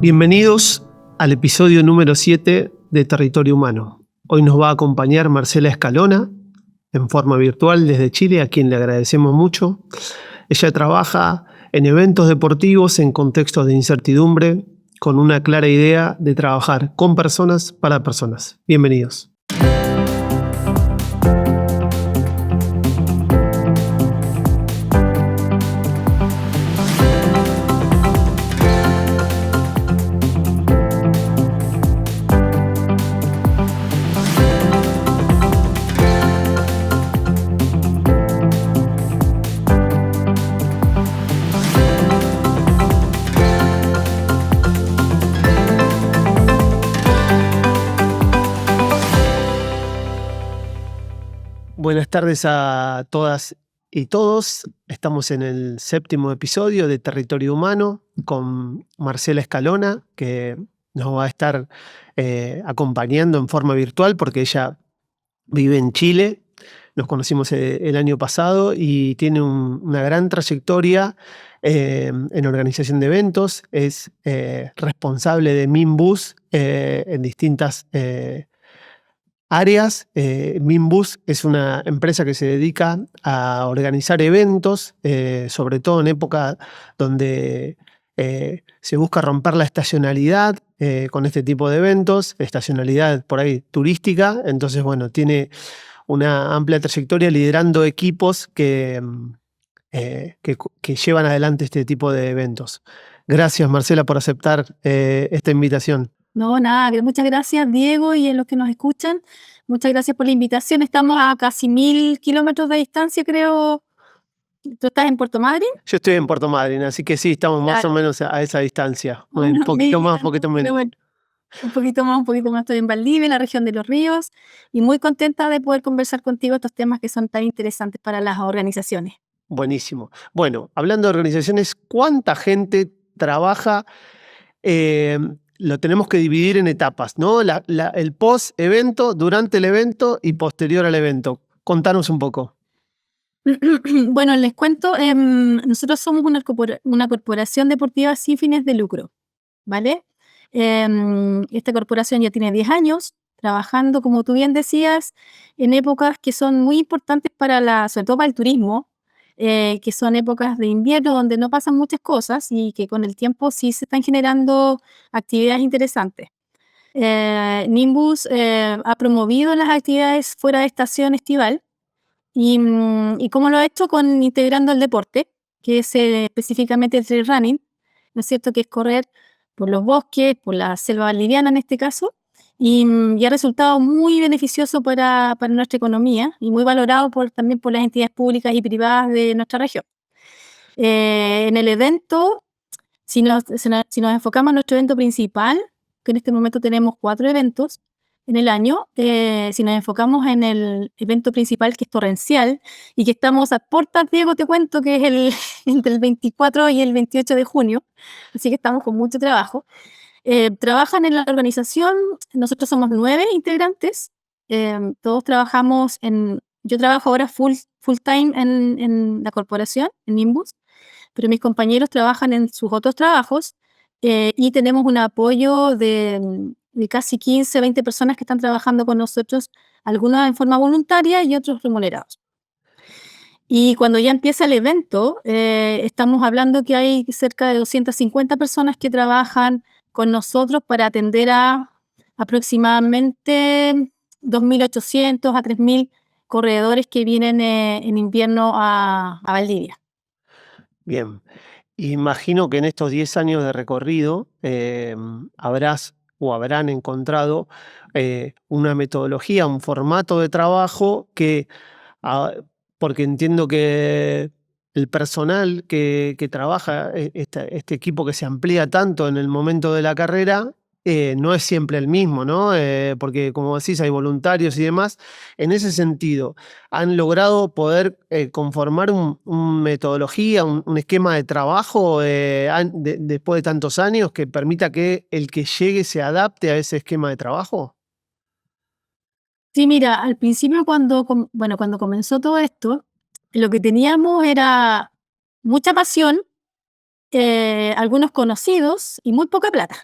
Bienvenidos al episodio número 7 de Territorio Humano. Hoy nos va a acompañar Marcela Escalona en forma virtual desde Chile, a quien le agradecemos mucho. Ella trabaja en eventos deportivos en contextos de incertidumbre con una clara idea de trabajar con personas para personas. Bienvenidos. Buenas tardes a todas y todos. Estamos en el 7º episodio de Territorio Humano con Marcela Escalona, que nos va a estar acompañando en forma virtual porque ella vive en Chile. Nos conocimos el año pasado y tiene una gran trayectoria en organización de eventos. Es responsable de Minbus en distintas áreas. Minbus es una empresa que se dedica a organizar eventos, sobre todo en época donde se busca romper la estacionalidad con este tipo de eventos, estacionalidad por ahí turística. Entonces, bueno, tiene una amplia trayectoria liderando equipos que llevan adelante este tipo de eventos. Gracias, Marcela, por aceptar esta invitación. No, nada, muchas gracias, Diego, y a los que nos escuchan. Muchas gracias por la invitación. Estamos a casi 1000 kilómetros de distancia, creo. ¿Tú estás en Puerto Madryn? Yo estoy en Puerto Madryn, así que sí, estamos más o menos a esa distancia. Un poquito más, un poquito menos. Bueno, un poquito más. Estoy en Valdivia, en la región de Los Ríos, y muy contenta de poder conversar contigo estos temas que son tan interesantes para las organizaciones. Buenísimo. Bueno, hablando de organizaciones, ¿cuánta gente trabaja? Lo tenemos que dividir en etapas, ¿no? El post-evento, durante el evento y posterior al evento. Contanos un poco. Bueno, les cuento, nosotros somos una corporación deportiva sin fines de lucro, ¿vale? Esta corporación ya tiene 10 años trabajando, como tú bien decías, en épocas que son muy importantes sobre todo para el turismo, que son épocas de invierno donde no pasan muchas cosas y que con el tiempo sí se están generando actividades interesantes. Nimbus ha promovido las actividades fuera de estación estival y cómo lo ha hecho integrando el deporte, que es específicamente el trail running, ¿no es cierto?, que es correr por los bosques, por la selva valdiviana en este caso, y ha resultado muy beneficioso para nuestra economía y muy valorado también por las entidades públicas y privadas de nuestra región. En el evento, si nos enfocamos en nuestro evento principal, que en este momento tenemos 4 eventos en el año, si nos enfocamos en el evento principal, que es torrencial, y que estamos a puertas, Diego, te cuento que es entre el 24 y el 28 de junio, así que estamos con mucho trabajo. Trabajan en la organización, nosotros somos 9 integrantes, todos trabajamos yo trabajo ahora full time en la corporación, en Nimbus, pero mis compañeros trabajan en sus otros trabajos y tenemos un apoyo de casi 15, 20 personas que están trabajando con nosotros, algunas en forma voluntaria y otros remunerados. Y cuando ya empieza el evento, estamos hablando que hay cerca de 250 personas que trabajan con nosotros para atender a aproximadamente 2.800 a 3.000 corredores que vienen en invierno a Valdivia. Bien. Imagino que en estos 10 años de recorrido habrán encontrado una metodología, un formato de trabajo porque entiendo que el personal que trabaja, este equipo que se amplía tanto en el momento de la carrera, no es siempre el mismo, ¿no? Porque como decís, hay voluntarios y demás. En ese sentido, ¿han logrado poder conformar una metodología, un esquema de trabajo después de tantos años que permita que el que llegue se adapte a ese esquema de trabajo? Sí, mira, al principio cuando comenzó todo esto, lo que teníamos era mucha pasión, algunos conocidos y muy poca plata.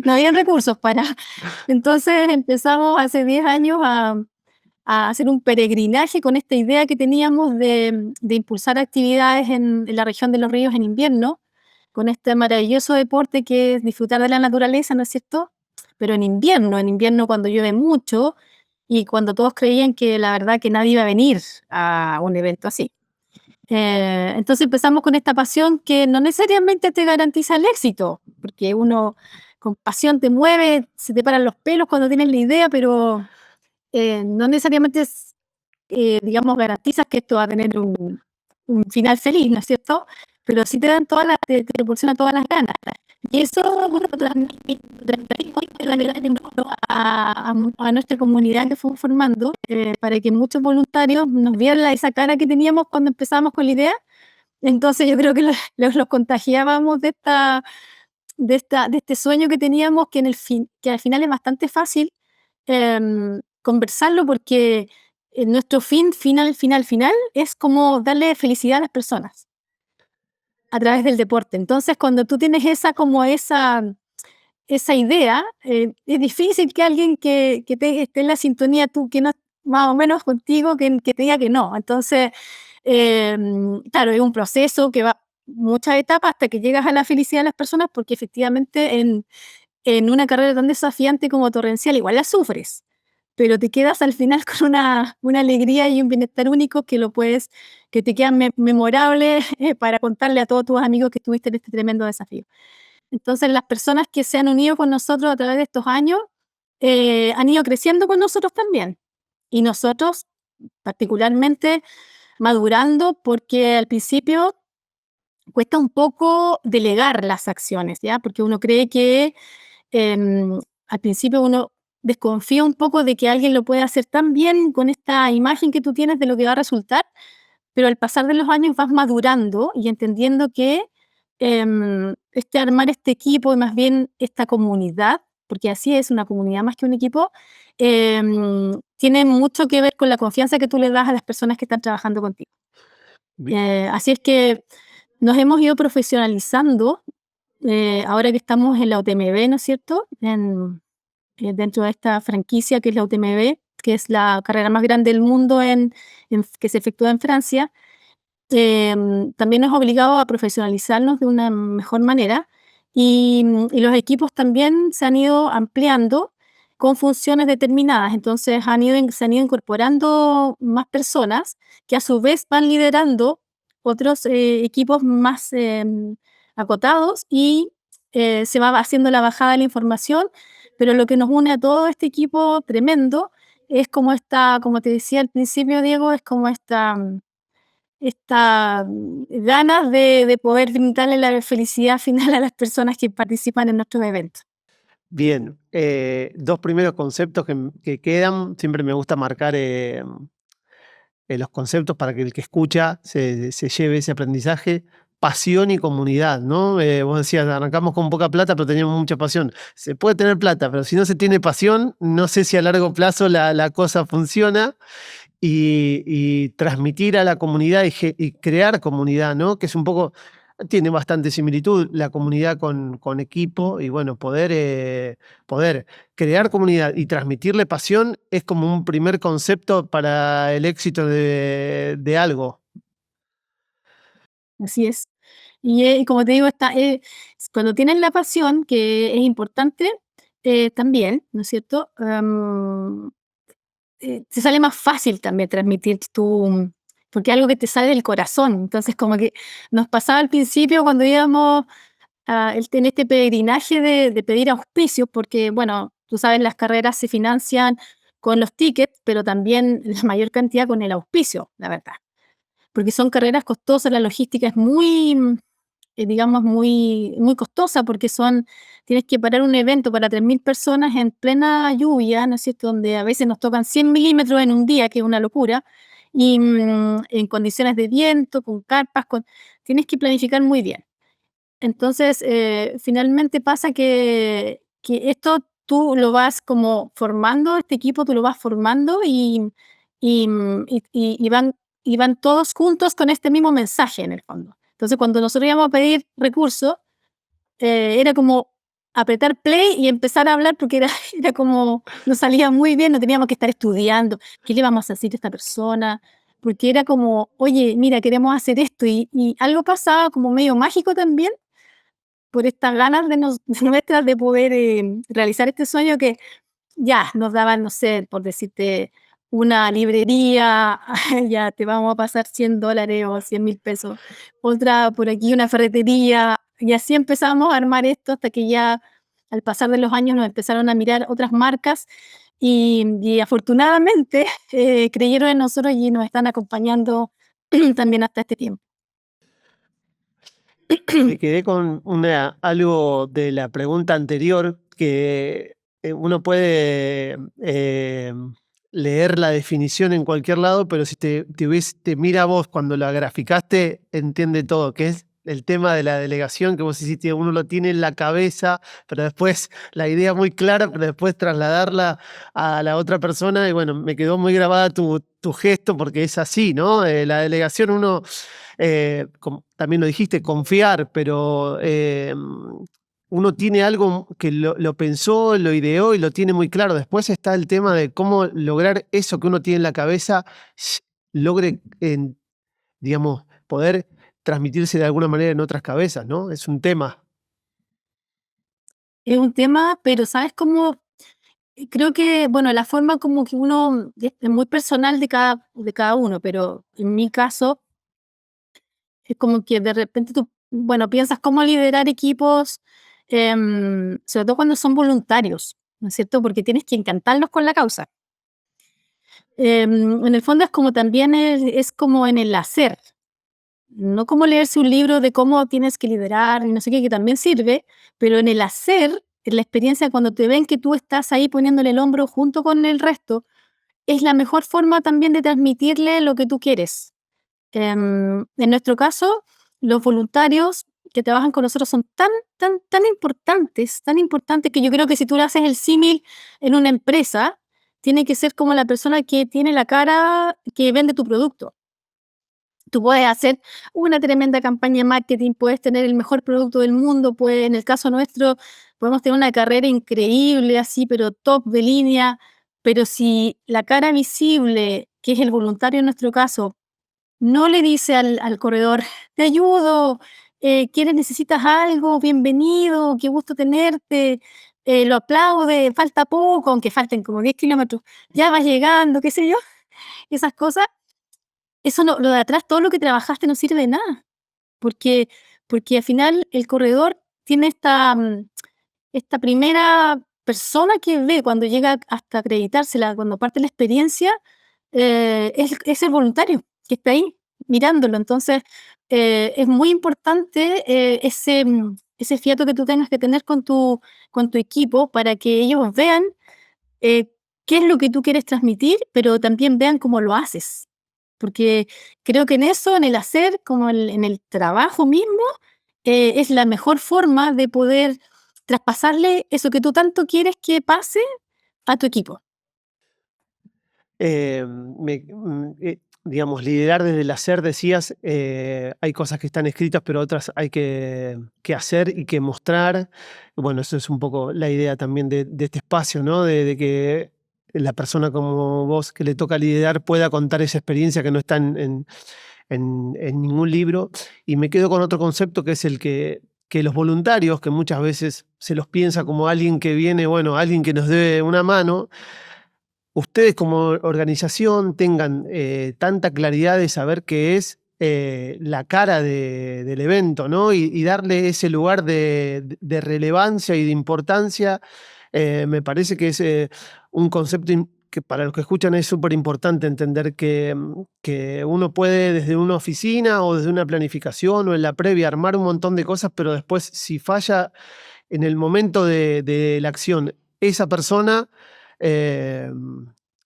No habían recursos para. Entonces empezamos hace 10 años a hacer un peregrinaje con esta idea que teníamos de impulsar actividades en la región de los ríos en invierno, con este maravilloso deporte que es disfrutar de la naturaleza, ¿no es cierto? Pero en invierno cuando llueve mucho y cuando todos creían que la verdad que nadie iba a venir a un evento así. Entonces empezamos con esta pasión que no necesariamente te garantiza el éxito, porque uno con pasión te mueve, se te paran los pelos cuando tienes la idea, pero no necesariamente digamos, garantizas que esto va a tener un final feliz, ¿no es cierto? Pero sí te dan te proporciona todas las ganas. Y eso, bueno, a nuestra comunidad que fuimos formando, para que muchos voluntarios nos vieran esa cara que teníamos cuando empezamos con la idea. Entonces yo creo que los contagiábamos de este sueño que teníamos, que al final es bastante fácil conversarlo, porque nuestro final es como darle felicidad a las personas a través del deporte. Entonces, cuando tú tienes esa idea, es difícil que alguien que esté en la sintonía, tú que no más o menos contigo, que te diga que no. Entonces, claro, es un proceso que va muchas etapas hasta que llegas a la felicidad de las personas, porque efectivamente en una carrera tan desafiante como torrencial igual la sufres, pero te quedas al final con una alegría y un bienestar único que te quedan memorables para contarle a todos tus amigos que estuviste en este tremendo desafío. Entonces, las personas que se han unido con nosotros a través de estos años han ido creciendo con nosotros también. Y nosotros, particularmente, madurando, porque al principio cuesta un poco delegar las acciones, ¿ya? Porque uno cree que al principio uno desconfía un poco de que alguien lo puede hacer tan bien con esta imagen que tú tienes de lo que va a resultar, pero al pasar de los años vas madurando y entendiendo que armar este equipo y más bien esta comunidad, porque así es una comunidad más que un equipo, tiene mucho que ver con la confianza que tú le das a las personas que están trabajando contigo. Bi- Así es que nos hemos ido profesionalizando ahora que estamos en la UTMB, ¿no es cierto? Dentro de esta franquicia que es la UTMB, que es la carrera más grande del mundo que se efectúa en Francia. También nos ha obligado a profesionalizarnos de una mejor manera y los equipos también se han ido ampliando con funciones determinadas. Entonces se han ido incorporando más personas que a su vez van liderando otros equipos más acotados y se va haciendo la bajada de la información, pero lo que nos une a todo este equipo tremendo es como te decía al principio, Diego, es como esta ganas de poder brindarle la felicidad final a las personas que participan en nuestros eventos. Bien, dos primeros conceptos que quedan, siempre me gusta marcar los conceptos para que el que escucha se lleve ese aprendizaje. Pasión y comunidad, ¿no? Vos decías, arrancamos con poca plata, pero teníamos mucha pasión. Se puede tener plata, pero si no se tiene pasión, no sé si a largo plazo la cosa funciona. Y transmitir a la comunidad y crear comunidad, ¿no? Que es un poco, tiene bastante similitud la comunidad con equipo y bueno, poder crear comunidad y transmitirle pasión es como un primer concepto para el éxito de algo. Así es. Y como te digo, cuando tienes la pasión, que es importante también, ¿no es cierto? Te sale más fácil también transmitir porque es algo que te sale del corazón. Entonces, como que nos pasaba al principio cuando íbamos en este peregrinaje de pedir auspicios, porque, bueno, tú sabes, las carreras se financian con los tickets, pero también la mayor cantidad con el auspicio, la verdad. Porque son carreras costosas, la logística es digamos, muy costosa, porque tienes que parar un evento para 3.000 personas en plena lluvia, ¿no es cierto?, donde a veces nos tocan 100 milímetros en un día, que es una locura, y en condiciones de viento, con carpas, tienes que planificar muy bien. Entonces, finalmente pasa que esto tú lo vas como formando, este equipo tú lo vas formando y van todos juntos con este mismo mensaje en el fondo. Entonces, cuando nosotros íbamos a pedir recursos, era como apretar play y empezar a hablar porque era como, nos salía muy bien, no teníamos que estar estudiando, ¿qué le vamos a decir a esta persona? Porque era como, oye, mira, queremos hacer esto y algo pasaba como medio mágico también por estas ganas de nuestras de poder realizar este sueño que ya nos daban, no sé, por decirte, una librería, ya te vamos a pasar $100 o 100.000 pesos, otra por aquí, una ferretería, y así empezamos a armar esto hasta que ya al pasar de los años nos empezaron a mirar otras marcas y afortunadamente creyeron en nosotros y nos están acompañando también hasta este tiempo. Me quedé con algo de la pregunta anterior que uno puede leer la definición en cualquier lado, pero si te mira a vos cuando la graficaste, entiende todo, que es el tema de la delegación, que vos hiciste, uno lo tiene en la cabeza, pero después la idea muy clara, pero después trasladarla a la otra persona, y bueno, me quedó muy grabada tu gesto, porque es así, ¿no? La delegación uno como también lo dijiste, confiar, pero uno tiene algo que lo pensó, lo ideó y lo tiene muy claro. Después está el tema de cómo lograr eso que uno tiene en la cabeza, logre, digamos, poder transmitirse de alguna manera en otras cabezas, ¿no? Es un tema. Es un tema, pero ¿sabes cómo? Creo que, bueno, la forma como que uno, es muy personal de cada uno, pero en mi caso es como que de repente tú, bueno, piensas cómo liderar equipos, sobre todo cuando son voluntarios, ¿no es cierto? Porque tienes que encantarlos con la causa. En el fondo es como también es como en el hacer, no como leerse un libro de cómo tienes que liderar y no sé qué, que también sirve, pero en el hacer, en la experiencia cuando te ven que tú estás ahí poniéndole el hombro junto con el resto, es la mejor forma también de transmitirle lo que tú quieres. En nuestro caso, los voluntarios que trabajan con nosotros son tan importantes que yo creo que si tú le haces el símil en una empresa, tiene que ser como la persona que tiene la cara que vende tu producto. Tú puedes hacer una tremenda campaña de marketing, puedes tener el mejor producto del mundo, pues en el caso nuestro podemos tener una carrera increíble, así, pero top de línea, pero si la cara visible, que es el voluntario en nuestro caso, no le dice al corredor, te ayudo, ¿quieres, necesitas algo? Bienvenido, qué gusto tenerte, lo aplaude, falta poco, aunque falten como 10 kilómetros, ya vas llegando, qué sé yo, esas cosas, eso no, lo de atrás, todo lo que trabajaste no sirve de nada, porque, porque al final el corredor tiene esta primera persona que ve cuando llega hasta acreditársela, cuando parte la experiencia, es el voluntario que está ahí mirándolo. Entonces, es muy importante ese fiato que tú tengas que tener con tu equipo para que ellos vean eh, qué es lo que tú quieres transmitir, pero también vean cómo lo haces. Porque creo que en eso, en el hacer, como en el trabajo mismo, es la mejor forma de poder traspasarle eso que tú tanto quieres que pase a tu equipo. Digamos, liderar desde el hacer, decías, hay cosas que están escritas, pero otras hay que hacer y que mostrar. Bueno, eso es un poco la idea también de este espacio, ¿no? De que la persona como vos que le toca liderar pueda contar esa experiencia que no está en ningún libro. Y me quedo con otro concepto que es el que los voluntarios, que muchas veces se los piensa como alguien que viene, bueno, alguien que nos dé una mano, ustedes como organización tengan tanta claridad de saber qué es la cara del evento, ¿no? Y darle ese lugar de relevancia y de importancia, me parece que es un concepto que para los que escuchan es súper importante entender que uno puede desde una oficina o desde una planificación o en la previa armar un montón de cosas, pero después si falla en el momento de la acción esa persona, eh,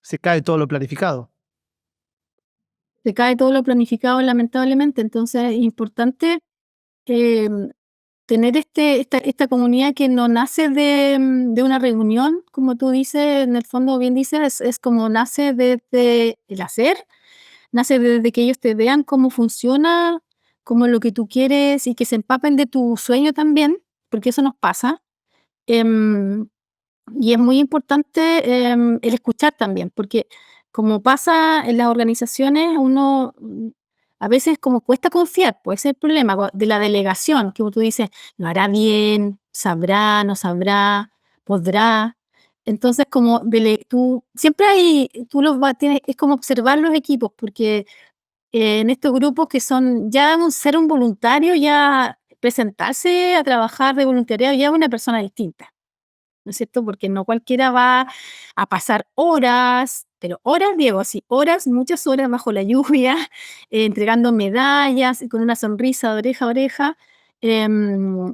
se cae todo lo planificado. Se cae todo lo planificado, lamentablemente. Entonces, es importante em, tener esta comunidad que no nace de una reunión, como tú dices, en el fondo bien dices, es como nace desde el hacer, nace desde que ellos te vean cómo funciona como lo que tú quieres y que se empapen de tu sueño también, porque eso nos pasa. Em, y es muy importante el escuchar también, porque como pasa en las organizaciones, uno a veces como cuesta confiar, puede ser el problema de la delegación, que tú dices, lo hará bien, sabrá, no sabrá, podrá. Entonces, como tú, siempre hay, tienes, es como observar los equipos, porque en estos grupos que son ya ser un voluntario, ya presentarse a trabajar de voluntariado, ya es una persona distinta. ¿No es cierto? Porque no cualquiera va a pasar horas, pero horas, Diego, sí, horas, muchas horas bajo la lluvia, entregando medallas, con una sonrisa de oreja a oreja,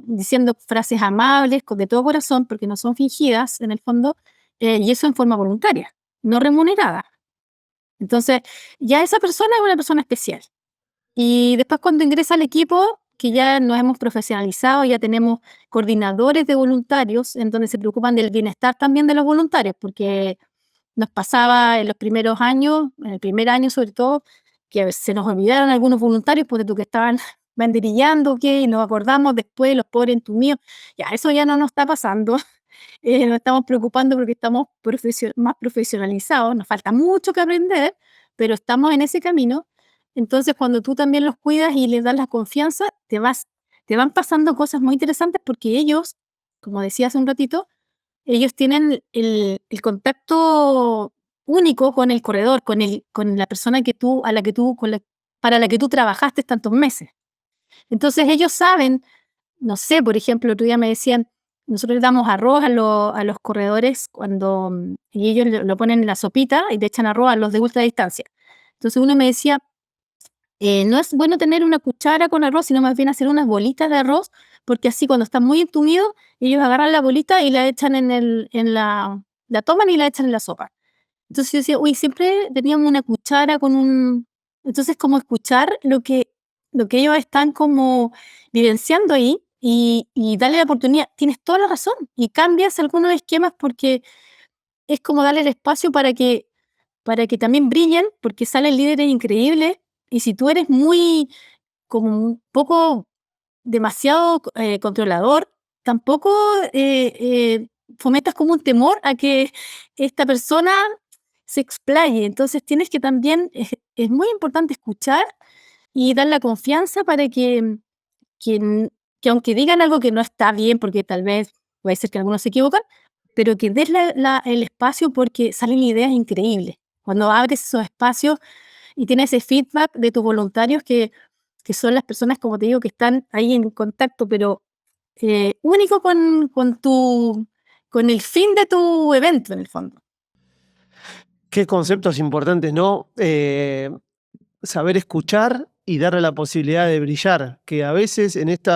diciendo frases amables, de todo corazón, porque no son fingidas en el fondo, y eso en forma voluntaria, no remunerada. Entonces, ya esa persona es una persona especial. Y después cuando ingresa al equipo, que ya nos hemos profesionalizado, ya tenemos coordinadores de voluntarios en donde se preocupan del bienestar también de los voluntarios, porque nos pasaba en los primeros años, en el primer año sobre todo, que se nos olvidaron algunos voluntarios, porque tú que estaban banderillando, ¿qué? Y nos acordamos después, los pobres entumidos. Ya, eso ya no nos está pasando. Nos estamos preocupando porque estamos más profesionalizados, nos falta mucho que aprender, pero estamos en ese camino. Entonces, cuando tú también los cuidas y les das la confianza, te van pasando cosas muy interesantes porque ellos, como decía hace un ratito, ellos tienen el contacto único con el corredor, con la persona que tú, a la que tú, para la que tú trabajaste tantos meses. Entonces, ellos saben, no sé, por ejemplo, el otro día me decían, nosotros le damos arroz a los corredores y ellos lo ponen en la sopita y le echan arroz a los de ultra distancia. Entonces uno me decía, no es bueno tener una cuchara con arroz, sino más bien hacer unas bolitas de arroz, porque así cuando está muy entumido, ellos agarran la bolita y la echan la toman y la echan en la sopa. Entonces yo decía, uy, siempre teníamos una cuchara con un... Entonces como escuchar lo que ellos están como vivenciando ahí y darle la oportunidad. Tienes toda la razón. Y cambias algunos esquemas porque es como darle el espacio para que también brillen, porque salen líderes increíbles. Y si tú eres muy, como un poco demasiado controlador, tampoco fomentas como un temor a que esta persona se explaye. Entonces tienes que también, es muy importante escuchar y dar la confianza para que, que aunque digan algo que no está bien, porque tal vez puede ser que algunos se equivocan, pero que des el espacio porque salen ideas increíbles. Cuando abres esos espacios y tienes ese feedback de tus voluntarios que son las personas, como te digo, que están ahí en contacto, pero único con el fin de tu evento, en el fondo. Qué conceptos importantes, ¿no? Saber escuchar y darle la posibilidad de brillar, que a veces en este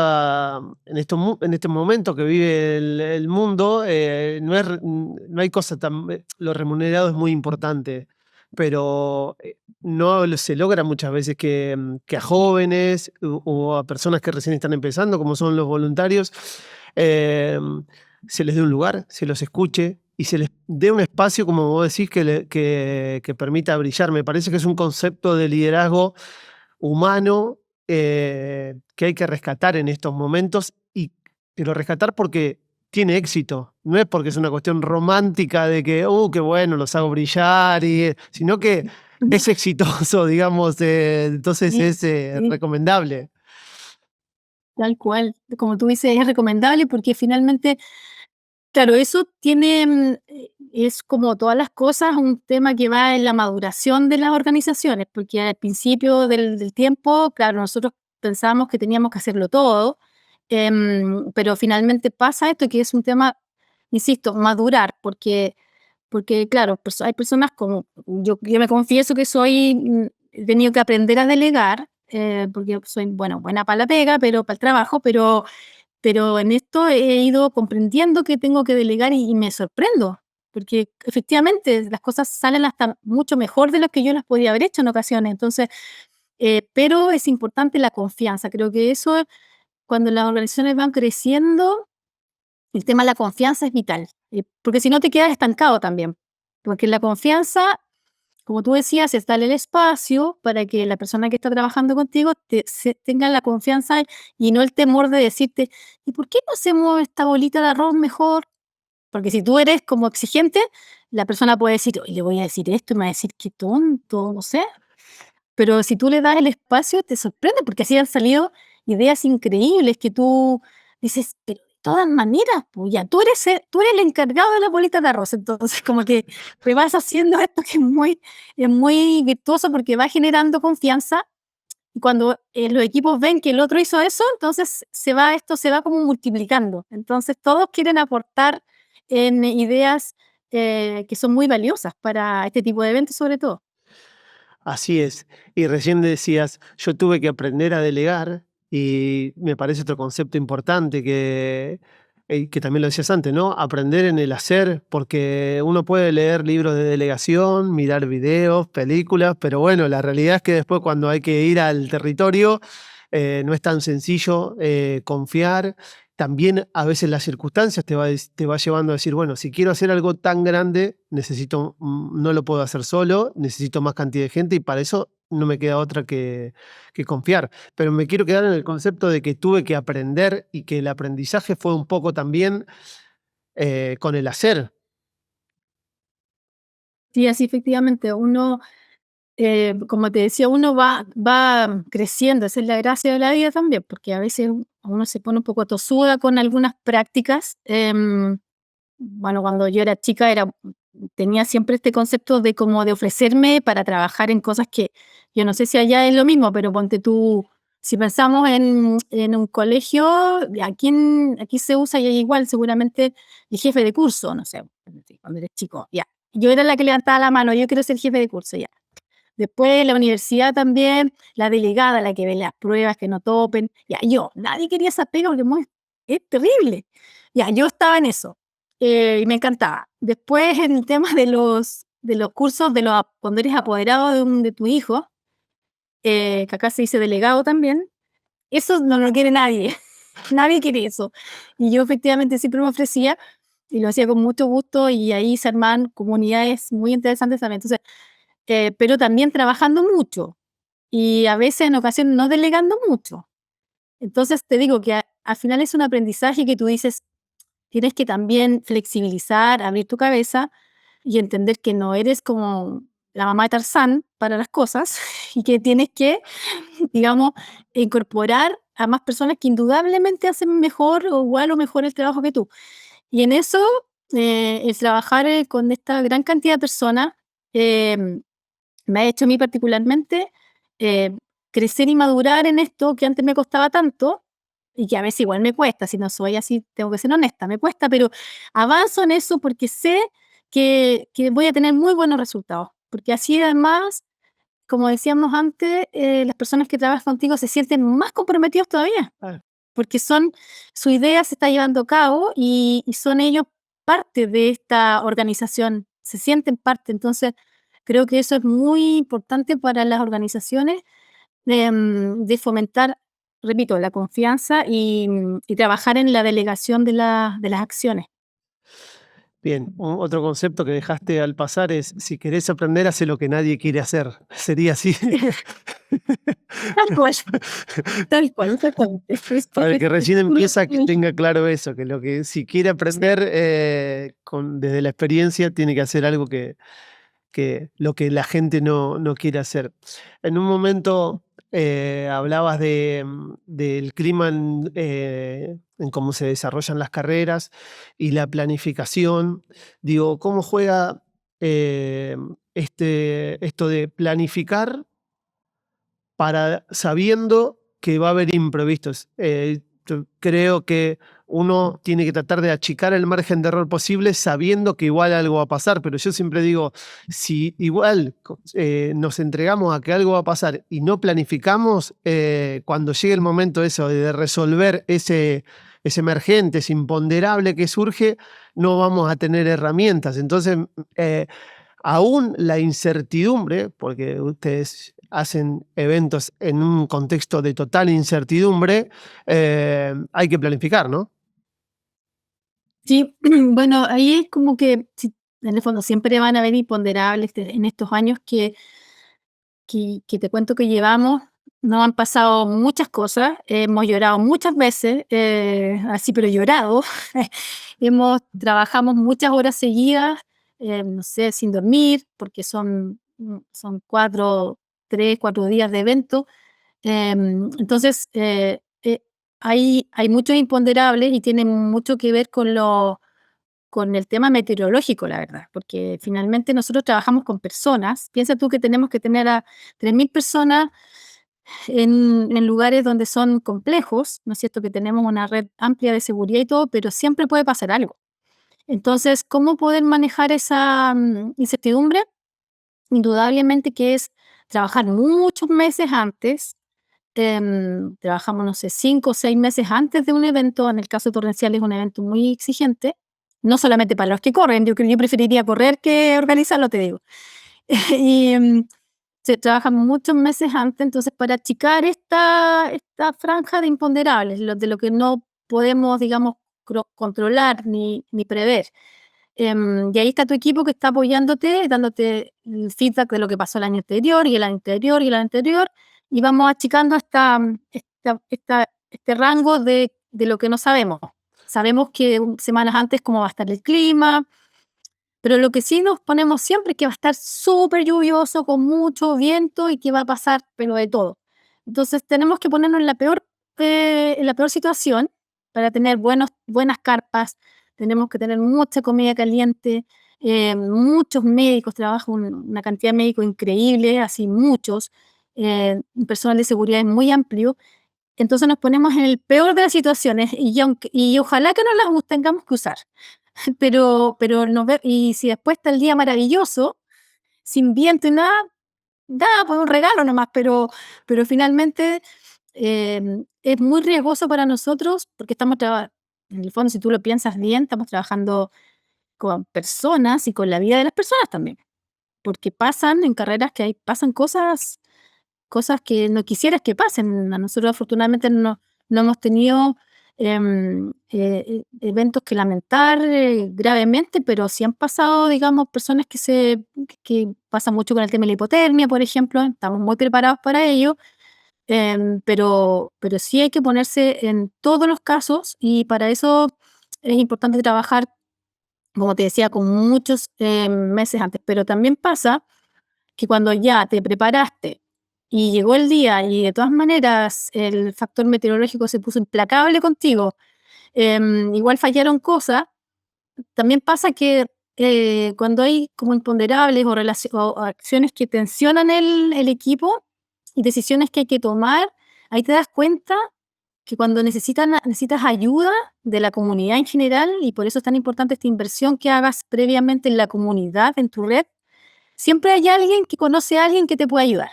momento que vive el mundo, no hay cosa tan... Lo remunerado es muy importante, pero no se logra muchas veces que a jóvenes o a personas que recién están empezando, como son los voluntarios, eh, se les dé un lugar, se los escuche y se les dé un espacio, como vos decís, que permita brillar. Me parece que es un concepto de liderazgo humano que hay que rescatar en estos momentos, pero rescatar porque tiene éxito. No es porque es una cuestión romántica de que, qué bueno, los hago brillar, sino que es exitoso, digamos, entonces Sí, es sí, recomendable. tal cual. Como tú dices, es recomendable porque finalmente, claro, eso es como todas las cosas, un tema que va en la maduración de las organizaciones, porque al principio del tiempo, claro, nosotros pensábamos que teníamos que hacerlo todo, pero finalmente pasa esto, que es un tema, insisto, madurar, porque claro, hay personas como, yo me confieso que he tenido que aprender a delegar, porque soy, bueno, buena para la pega, pero para el trabajo, pero en esto he ido comprendiendo que tengo que delegar y me sorprendo, porque efectivamente las cosas salen hasta mucho mejor de lo que yo las podía haber hecho en ocasiones. Entonces, pero es importante la confianza. Creo que eso, cuando las organizaciones van creciendo, el tema de la confianza es vital, porque si no te quedas estancado también, porque la confianza como tú decías, es darle el espacio para que la persona que está trabajando contigo tenga la confianza y no el temor de decirte, ¿y por qué no hacemos esta bolita de arroz mejor? Porque si tú eres como exigente, la persona puede decir, "Oye, le voy a decir esto", y me va a decir, qué tonto, no sé. Pero si tú le das el espacio, te sorprende, porque así han salido ideas increíbles que tú dices, pero de todas maneras, pues ya, tú eres el encargado de las bolitas de arroz, entonces como que te vas haciendo esto que es muy virtuoso porque va generando confianza y cuando los equipos ven que el otro hizo eso, entonces esto se va como multiplicando. Entonces todos quieren aportar en ideas que son muy valiosas para este tipo de eventos sobre todo. Así es. Y recién decías, yo tuve que aprender a delegar y me parece otro concepto importante que también lo decías antes, ¿no? Aprender en el hacer, porque uno puede leer libros de delegación, mirar videos, películas, pero bueno, la realidad es que después cuando hay que ir al territorio, no es tan sencillo confiar. También a veces las circunstancias te va llevando a decir, bueno, si quiero hacer algo tan grande, no lo puedo hacer solo, necesito más cantidad de gente y para eso no me queda otra que confiar. Pero me quiero quedar en el concepto de que tuve que aprender y que el aprendizaje fue un poco también con el hacer. Sí, así efectivamente, uno, como te decía, uno va creciendo, esa es la gracia de la vida también, porque a veces uno se pone un poco tosuda con algunas prácticas. Bueno, cuando yo era chica tenía siempre este concepto de como de ofrecerme para trabajar en cosas que yo no sé si allá es lo mismo, pero ponte tú, si pensamos en un colegio, aquí se usa y es igual, seguramente el jefe de curso, no sé, cuando eres chico, ya. Yo era la que levantaba la mano, yo quiero ser jefe de curso, ya. Después en la universidad también, la delegada, la que ve las pruebas, que no topen. Ya, nadie quería esa pega porque es terrible. Ya, yo estaba en eso y me encantaba. Después en el tema de los cursos, cuando eres apoderado de tu hijo, que acá se dice delegado también, eso no lo quiere nadie. Nadie quiere eso. Y yo efectivamente siempre me ofrecía y lo hacía con mucho gusto y ahí se arman comunidades muy interesantes también. Entonces, pero también trabajando mucho y a veces en ocasiones no delegando mucho. Entonces te digo que al final es un aprendizaje que tú dices, tienes que también flexibilizar, abrir tu cabeza y entender que no eres como la mamá de Tarzán para las cosas y que tienes que, digamos, incorporar a más personas que indudablemente hacen mejor o igual o mejor el trabajo que tú. Y en eso, el trabajar con esta gran cantidad de personas, em, me ha hecho a mí particularmente eh, crecer y madurar en esto que antes me costaba tanto y que a veces igual me cuesta, si no soy así, tengo que ser honesta, me cuesta, pero avanzo en eso porque sé que voy a tener muy buenos resultados, porque así además, como decíamos antes, las personas que trabajan contigo se sienten más comprometidos todavía, Ah, porque su idea se está llevando a cabo y son ellos parte de esta organización, se sienten parte. Entonces, creo que eso es muy importante para las organizaciones de fomentar, repito, la confianza y trabajar en la delegación de las acciones. bien, otro concepto que dejaste al pasar es, si querés aprender, hace lo que nadie quiere hacer. Sería así. Tal cual, tal cual, exactamente. Para el que recién empieza, que tenga claro eso, que lo que si quiere aprender desde la experiencia, tiene que hacer algo que lo que la gente no quiere hacer. En un momento hablabas del clima en cómo se desarrollan las carreras y la planificación. Digo, ¿cómo juega esto de planificar sabiendo que va a haber imprevistos? Yo creo que uno tiene que tratar de achicar el margen de error posible sabiendo que igual algo va a pasar, pero yo siempre digo, si igual nos entregamos a que algo va a pasar y no planificamos, cuando llegue el momento eso de resolver ese emergente, ese imponderable que surge, no vamos a tener herramientas. Entonces, aún la incertidumbre, porque ustedes hacen eventos en un contexto de total incertidumbre, hay que planificar, ¿no? Sí, bueno, ahí es como que si En el fondo siempre van a haber imponderables en estos años que te cuento que llevamos. Nos han pasado muchas cosas, hemos llorado muchas veces, así pero llorado. Trabajamos muchas horas seguidas, no sé, sin dormir, porque son 4 días de evento. Entonces, hay muchos imponderables y tienen mucho que ver con el tema meteorológico, la verdad, porque finalmente nosotros trabajamos con personas. Piensa tú que tenemos que tener a 3.000 personas en lugares donde son complejos, ¿no es cierto? Que tenemos una red amplia de seguridad y todo, pero siempre puede pasar algo. Entonces, ¿cómo poder manejar esa incertidumbre? Indudablemente que es trabajar muchos meses antes. Trabajamos, no sé, 5 o 6 meses antes de un evento. En el caso torrencial es un evento muy exigente, no solamente para los que corren. Yo preferiría correr que organizarlo, te digo. Y se trabaja muchos meses antes, entonces para achicar esta franja de imponderables, de lo que no podemos, digamos, controlar ni prever. Y ahí está tu equipo que está apoyándote, dándote el feedback de lo que pasó el año anterior y el año anterior y el año anterior, y vamos achicando este rango de lo que no sabemos. Sabemos que semanas antes cómo va a estar el clima, pero lo que sí nos ponemos siempre es que va a estar súper lluvioso, con mucho viento y que va a pasar, pero de todo. Entonces tenemos que ponernos en la peor situación para tener buenas carpas. Tenemos que tener mucha comida caliente, muchos médicos, trabaja una cantidad de médicos increíble, así muchos, un personal de seguridad muy amplio. Entonces nos ponemos en el peor de las situaciones y ojalá que no las tengamos que usar. Pero y si después está el día maravilloso, sin viento y nada, da pues un regalo nomás, pero finalmente es muy riesgoso para nosotros porque en el fondo, si tú lo piensas bien, estamos trabajando con personas y con la vida de las personas también, porque pasan en carreras pasan cosas que no quisieras que pasen. A nosotros afortunadamente no hemos tenido eventos que lamentar gravemente, pero sí han pasado, digamos, personas que pasan mucho con el tema de la hipotermia, por ejemplo. Estamos muy preparados para ello, pero sí hay que ponerse en todos los casos y para eso es importante trabajar, como te decía, con muchos meses antes. Pero también pasa que cuando ya te preparaste y llegó el día y de todas maneras el factor meteorológico se puso implacable contigo, igual fallaron cosas, también pasa que cuando hay como imponderables o acciones que tensionan el equipo y decisiones que hay que tomar, ahí te das cuenta que cuando necesitas ayuda de la comunidad en general, y por eso es tan importante esta inversión que hagas previamente en la comunidad, en tu red, siempre hay alguien que conoce a alguien que te puede ayudar.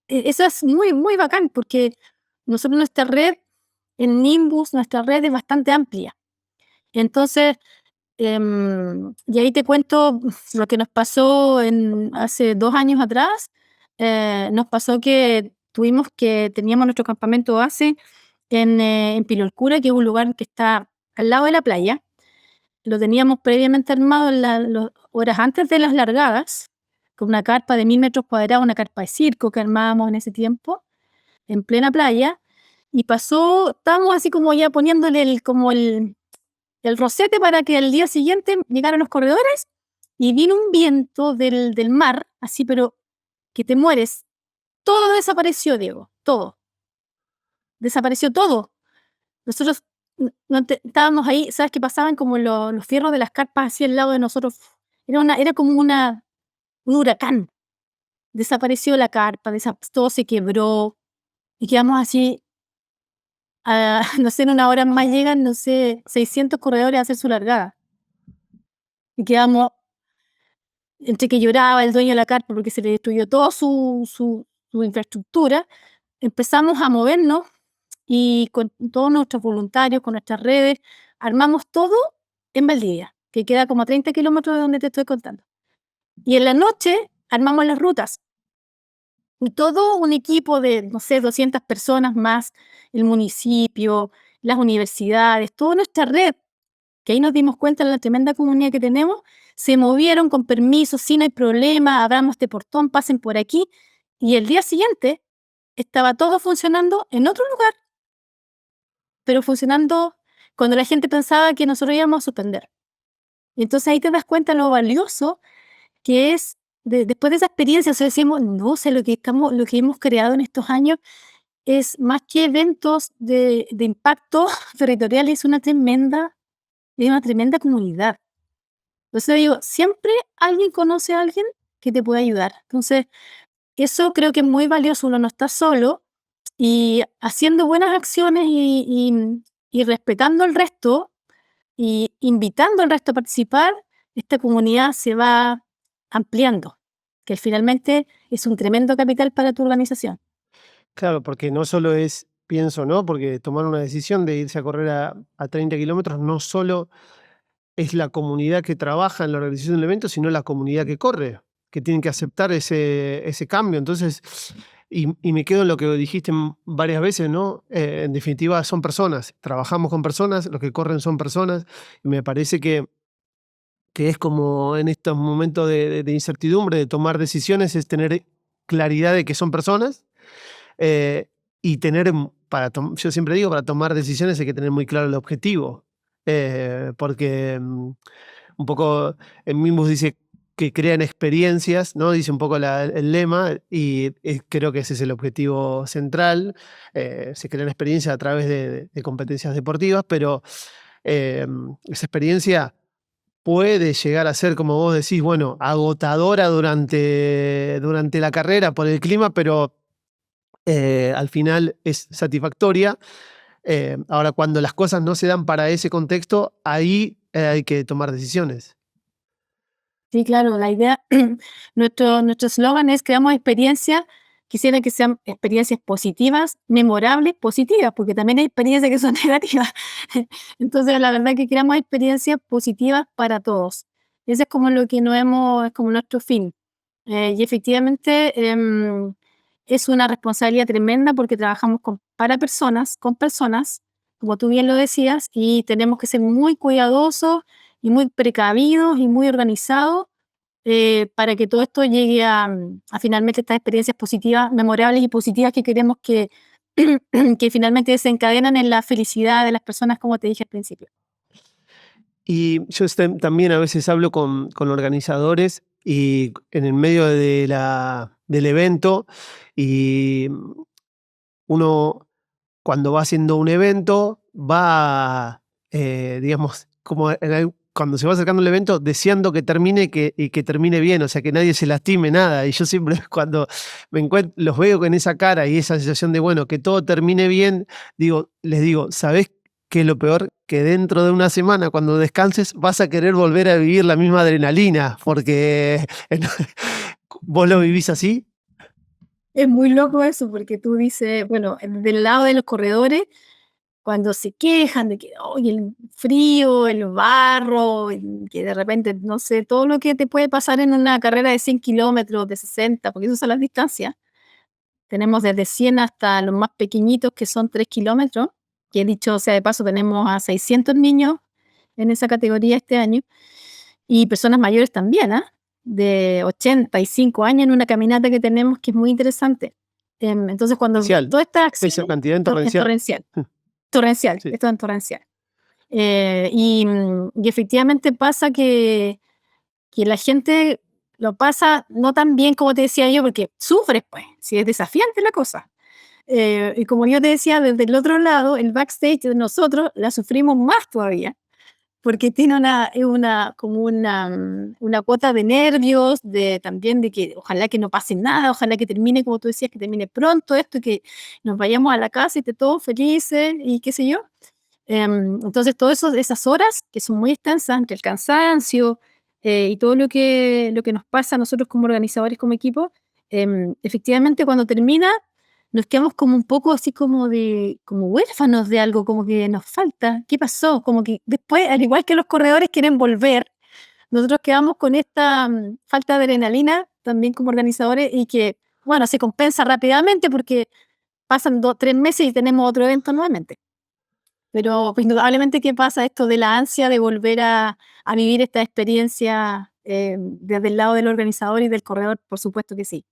Eso es muy, muy bacán porque nosotros nuestra red en Nimbus, nuestra red es bastante amplia. Entonces, y ahí te cuento lo que nos pasó hace 2 años atrás. Nos pasó que teníamos nuestro campamento base en Pilolcura, que es un lugar que está al lado de la playa. Lo teníamos previamente armado en las horas antes de las largadas, con una carpa de 1.000 metros cuadrados, una carpa de circo que armábamos en ese tiempo, en plena playa, y estábamos así como ya poniéndole el rosete para que al día siguiente llegaran los corredores, y vino un viento del mar, así, pero que te mueres. Todo desapareció, Diego, todo. Desapareció todo. Nosotros estábamos ahí, ¿sabes qué pasaban? Como los fierros de las carpas así al lado de nosotros. Era como un huracán. Desapareció la carpa, todo se quebró y quedamos así, no sé, en una hora más llegan, no sé, 600 corredores a hacer su largada. Y quedamos, entre que lloraba el dueño de la carpa porque se le destruyó toda su infraestructura, empezamos a movernos y con todos nuestros voluntarios, con nuestras redes, armamos todo en Valdivia, que queda como a 30 kilómetros de donde te estoy contando. Y en la noche armamos las rutas. Y todo un equipo de, no sé, 200 personas más, el municipio, las universidades, toda nuestra red que ahí nos dimos cuenta de la tremenda comunidad que tenemos, se movieron con permiso, sí, no hay problema, abramos este portón, pasen por aquí, y el día siguiente estaba todo funcionando en otro lugar, pero funcionando cuando la gente pensaba que nosotros íbamos a suspender. Y entonces ahí te das cuenta lo valioso que es después de esa experiencia. O sea, decimos, no sé, lo que hemos creado en estos años es más que eventos de impacto territorial, es una tremenda comunidad. Entonces digo, siempre alguien conoce a alguien que te puede ayudar. Entonces, eso creo que es muy valioso, uno no está solo, y haciendo buenas acciones y respetando al resto y invitando al resto a participar, esta comunidad se va ampliando, que finalmente es un tremendo capital para tu organización. Claro, porque no solo es, pienso, ¿no? Porque tomar una decisión de irse a correr a 30 kilómetros no solo es la comunidad que trabaja en la organización del evento, sino la comunidad que corre, que tienen que aceptar ese cambio. Entonces, y me quedo en lo que dijiste varias veces, ¿no? En definitiva, son personas, trabajamos con personas, los que corren son personas, y me parece que es como en estos momentos de incertidumbre, de tomar decisiones, es tener claridad de que son personas, eh, y tener, yo siempre digo, para tomar decisiones hay que tener muy claro el objetivo, porque un poco en Mimbus dice que crean experiencias, ¿no? Dice un poco el lema, y creo que ese es el objetivo central. Se crean experiencias a través de competencias deportivas, pero esa experiencia puede llegar a ser, como vos decís, bueno, agotadora durante la carrera por el clima, pero al final es satisfactoria. Ahora, cuando las cosas no se dan para ese contexto, ahí hay que tomar decisiones. Sí, claro, la idea, nuestro eslogan es creamos experiencias, quisiera que sean experiencias positivas, memorables, positivas, porque también hay experiencias que son negativas. Entonces, la verdad que creamos experiencias positivas para todos. Ese es como lo que es como nuestro fin. Y efectivamente, es una responsabilidad tremenda porque trabajamos para personas, con personas, como tú bien lo decías, y tenemos que ser muy cuidadosos y muy precavidos y muy organizados, para que todo esto llegue a finalmente estas experiencias positivas, memorables y positivas que queremos que, que finalmente desencadenan en la felicidad de las personas, como te dije al principio. Y yo también a veces hablo con organizadores y en el medio del evento, y uno cuando va haciendo un evento va, digamos, como cuando se va acercando el evento, deseando que termine y que termine bien, o sea, que nadie se lastime, nada. Y yo siempre cuando los veo con esa cara y esa sensación de, bueno, que todo termine bien, les digo, ¿sabés qué es lo peor? Que dentro de una semana, cuando descanses, vas a querer volver a vivir la misma adrenalina, porque vos lo vivís así. Es muy loco eso, porque tú dices, bueno, del lado de los corredores, cuando se quejan de que, oye, el frío, el barro, que de repente, no sé, todo lo que te puede pasar en una carrera de 100 kilómetros, de 60, porque esas son las distancias. Tenemos desde 100 hasta los más pequeñitos, que son 3 kilómetros, que dicho sea de paso, tenemos a 600 niños en esa categoría este año, y personas mayores también, ¿ah? De 85 años en una caminata que tenemos que es muy interesante. Entonces, cuando Torrencial, todas estas esa acciones, cantidad en es torrencial. torrencial, torrencial, Sí. esto es en torrencial. Y efectivamente pasa que la gente lo pasa no tan bien como te decía yo, porque sufres, pues, si es desafiante la cosa. Y como yo te decía, desde el otro lado, el backstage de nosotros la sufrimos más todavía, porque tiene como una cuota de nervios, también de que ojalá que no pase nada, ojalá que termine, como tú decías, que termine pronto esto y que nos vayamos a la casa y esté todos felices y qué sé yo. Entonces, todas esas horas que son muy extensas, entre el cansancio, y todo lo que nos pasa a nosotros como organizadores, como equipo, efectivamente cuando termina nos quedamos como un poco así como huérfanos de algo, como que nos falta. ¿Qué pasó? Como que después, al igual que los corredores quieren volver, nosotros quedamos con esta falta de adrenalina también como organizadores, y que, bueno, se compensa rápidamente porque pasan 2, 3 meses y tenemos otro evento nuevamente. Pero pues, indudablemente que pasa esto de la ansia de volver a vivir esta experiencia desde el lado del organizador y del corredor, por supuesto que sí.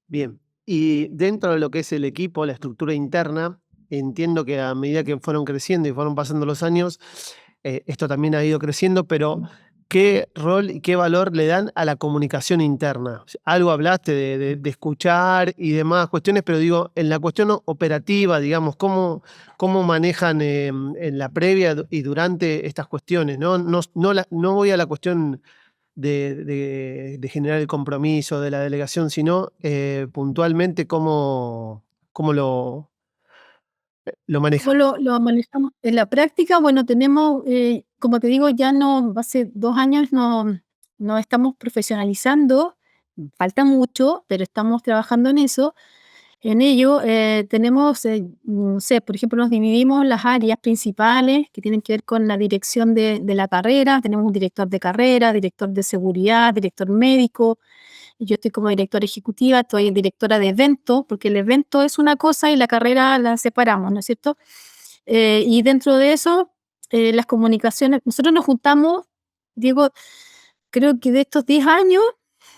Bien, y dentro de lo que es el equipo, la estructura interna, entiendo que a medida que fueron creciendo y fueron pasando los años, esto también ha ido creciendo, pero ¿qué rol y qué valor le dan a la comunicación interna? O sea, algo hablaste de escuchar y demás cuestiones, pero digo, en la cuestión operativa, digamos, ¿cómo manejan en la previa y durante estas cuestiones? No voy a la cuestión de generar el compromiso de la delegación, sino puntualmente cómo lo ¿Cómo manejan. lo manejamos? En la práctica, bueno, tenemos, como te digo, ya no, hace 2 años no estamos profesionalizando, falta mucho, pero estamos trabajando en eso. En ello, tenemos, no sé, por ejemplo, nos dividimos las áreas principales que tienen que ver con la dirección de la carrera. Tenemos un director de carrera, director de seguridad, director médico. Y yo estoy como directora ejecutiva, estoy directora de evento, porque el evento es una cosa y la carrera la separamos, ¿no es cierto? Y dentro de eso, las comunicaciones, nosotros nos juntamos, Diego, creo que de estos 10 años,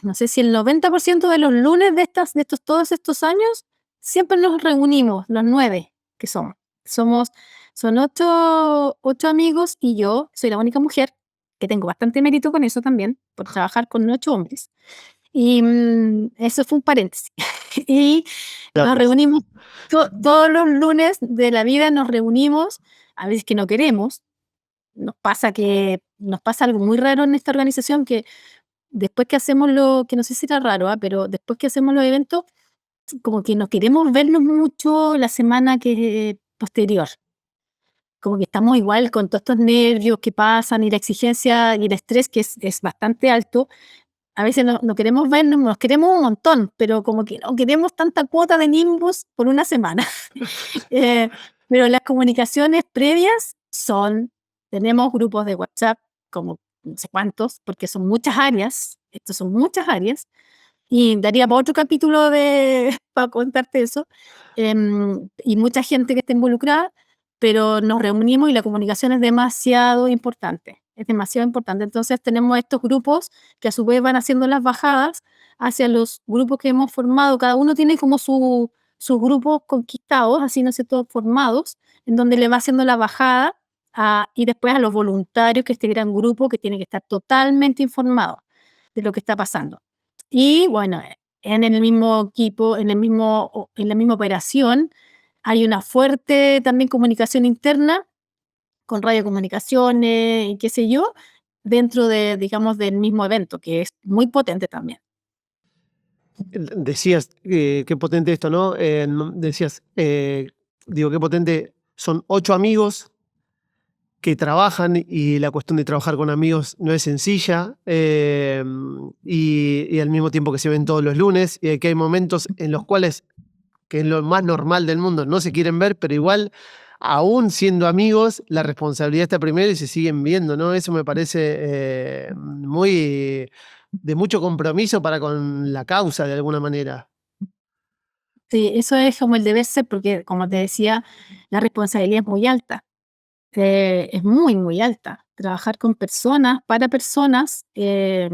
no sé si el 90% de los lunes todos estos años, siempre nos reunimos, los 9 que somos. Somos son 8 amigos y yo soy la única mujer, que tengo bastante mérito con eso también, por trabajar con 8 hombres. Y, eso fue un paréntesis. Y nos Gracias. reunimos todos los lunes de la vida, nos reunimos, a veces que no queremos. Nos pasa algo muy raro en esta organización, que después que hacemos lo que no sé si era raro, pero después que hacemos los eventos, como que no queremos vernos mucho la semana que posterior. Como que estamos igual con todos estos nervios que pasan y la exigencia y el estrés que es bastante alto. A veces no queremos vernos, nos queremos un montón, pero como que no queremos tanta cuota de Nimbus por una semana. Eh, pero las comunicaciones previas tenemos grupos de WhatsApp, como no sé cuántos, porque son muchas áreas, estos son muchas áreas, y daría para otro capítulo para contarte eso, y mucha gente que está involucrada, pero nos reunimos y la comunicación es demasiado importante, es demasiado importante. Entonces tenemos estos grupos que a su vez van haciendo las bajadas hacia los grupos que hemos formado. Cada uno tiene como sus grupos conquistados, así no sé, todos formados, en donde le va haciendo la bajada y después a los voluntarios, que este gran grupo que tiene que estar totalmente informado de lo que está pasando. Y bueno, en el mismo equipo, en la misma operación, hay una fuerte también comunicación interna con radiocomunicaciones y qué sé yo, dentro de, digamos, del mismo evento, que es muy potente también. Decías, qué potente esto, ¿no? Decías, digo, qué potente, son 8 amigos que trabajan y la cuestión de trabajar con amigos no es sencilla, y al mismo tiempo que se ven todos los lunes, y que hay momentos en los cuales, que es lo más normal del mundo, no se quieren ver, pero igual, aún siendo amigos, la responsabilidad está primero y se siguen viendo, ¿no? Eso me parece muy de mucho compromiso para con la causa, de alguna manera. Sí, eso es como el deber ser, porque como te decía, la responsabilidad es muy alta. Es muy, muy alta. Trabajar con personas, para personas, y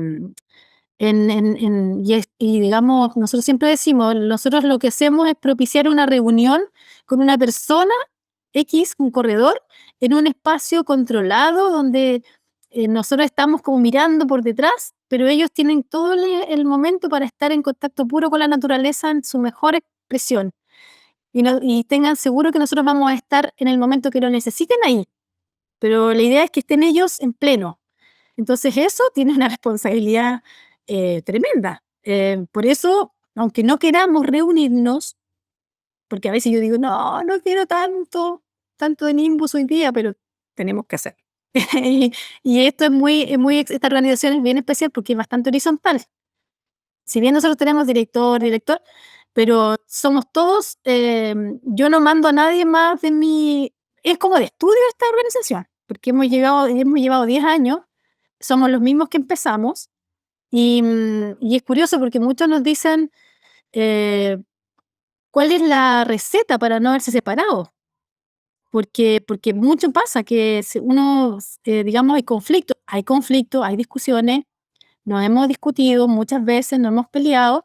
digamos, nosotros siempre decimos, nosotros lo que hacemos es propiciar una reunión con una persona X, un corredor, en un espacio controlado donde nosotros estamos como mirando por detrás, pero ellos tienen todo el momento para estar en contacto puro con la naturaleza en su mejor expresión. Y tengan seguro que nosotros vamos a estar en el momento que lo necesiten ahí, pero la idea es que estén ellos en pleno. Entonces eso tiene una responsabilidad tremenda. Por eso, aunque no queramos reunirnos, porque a veces yo digo, no quiero tanto de Nimbus hoy día, pero tenemos que hacer. y, y esto esta organización es bien especial porque es bastante horizontal. Si bien nosotros tenemos director, pero somos todos, yo no mando a nadie más es como de estudio esta organización, porque hemos llevado 10 años, somos los mismos que empezamos, y es curioso porque muchos nos dicen, eh, ¿cuál es la receta para no haberse separado? porque mucho pasa que uno, digamos, hay conflicto, hay discusiones, nos hemos discutido muchas veces, nos hemos peleado,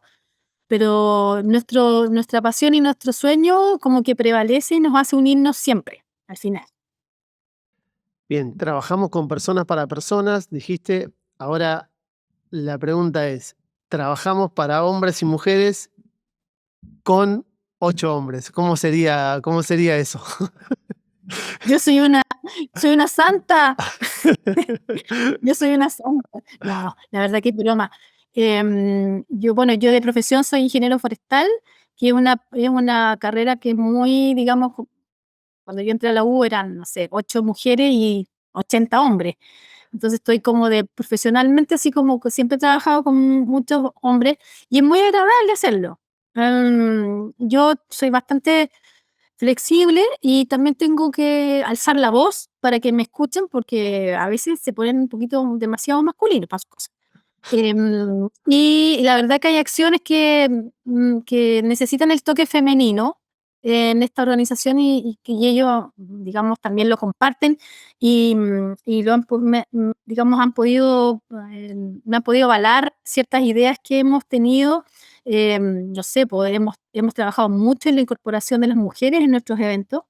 pero nuestra pasión y nuestro sueño como que prevalece y nos hace unirnos siempre, al final. Bien, trabajamos con personas para personas, dijiste. Ahora la pregunta es, trabajamos para hombres y mujeres con 8 hombres. Cómo sería eso? Yo soy una santa, yo soy una santa. No, la verdad que es broma. Bueno, yo de profesión soy ingeniero forestal, que es una carrera que es muy, digamos, cuando yo entré a la U eran, no sé, 8 mujeres y 80 hombres. Entonces estoy como de profesionalmente, así como que siempre he trabajado con muchos hombres y es muy agradable hacerlo. Yo soy bastante flexible y también tengo que alzar la voz para que me escuchen porque a veces se ponen un poquito demasiado masculinos para sus cosas. Y la verdad que hay acciones que necesitan el toque femenino en esta organización y que ellos, digamos, también lo comparten y lo han, digamos, me han podido avalar ciertas ideas que hemos tenido. No sé, pues hemos trabajado mucho en la incorporación de las mujeres en nuestros eventos.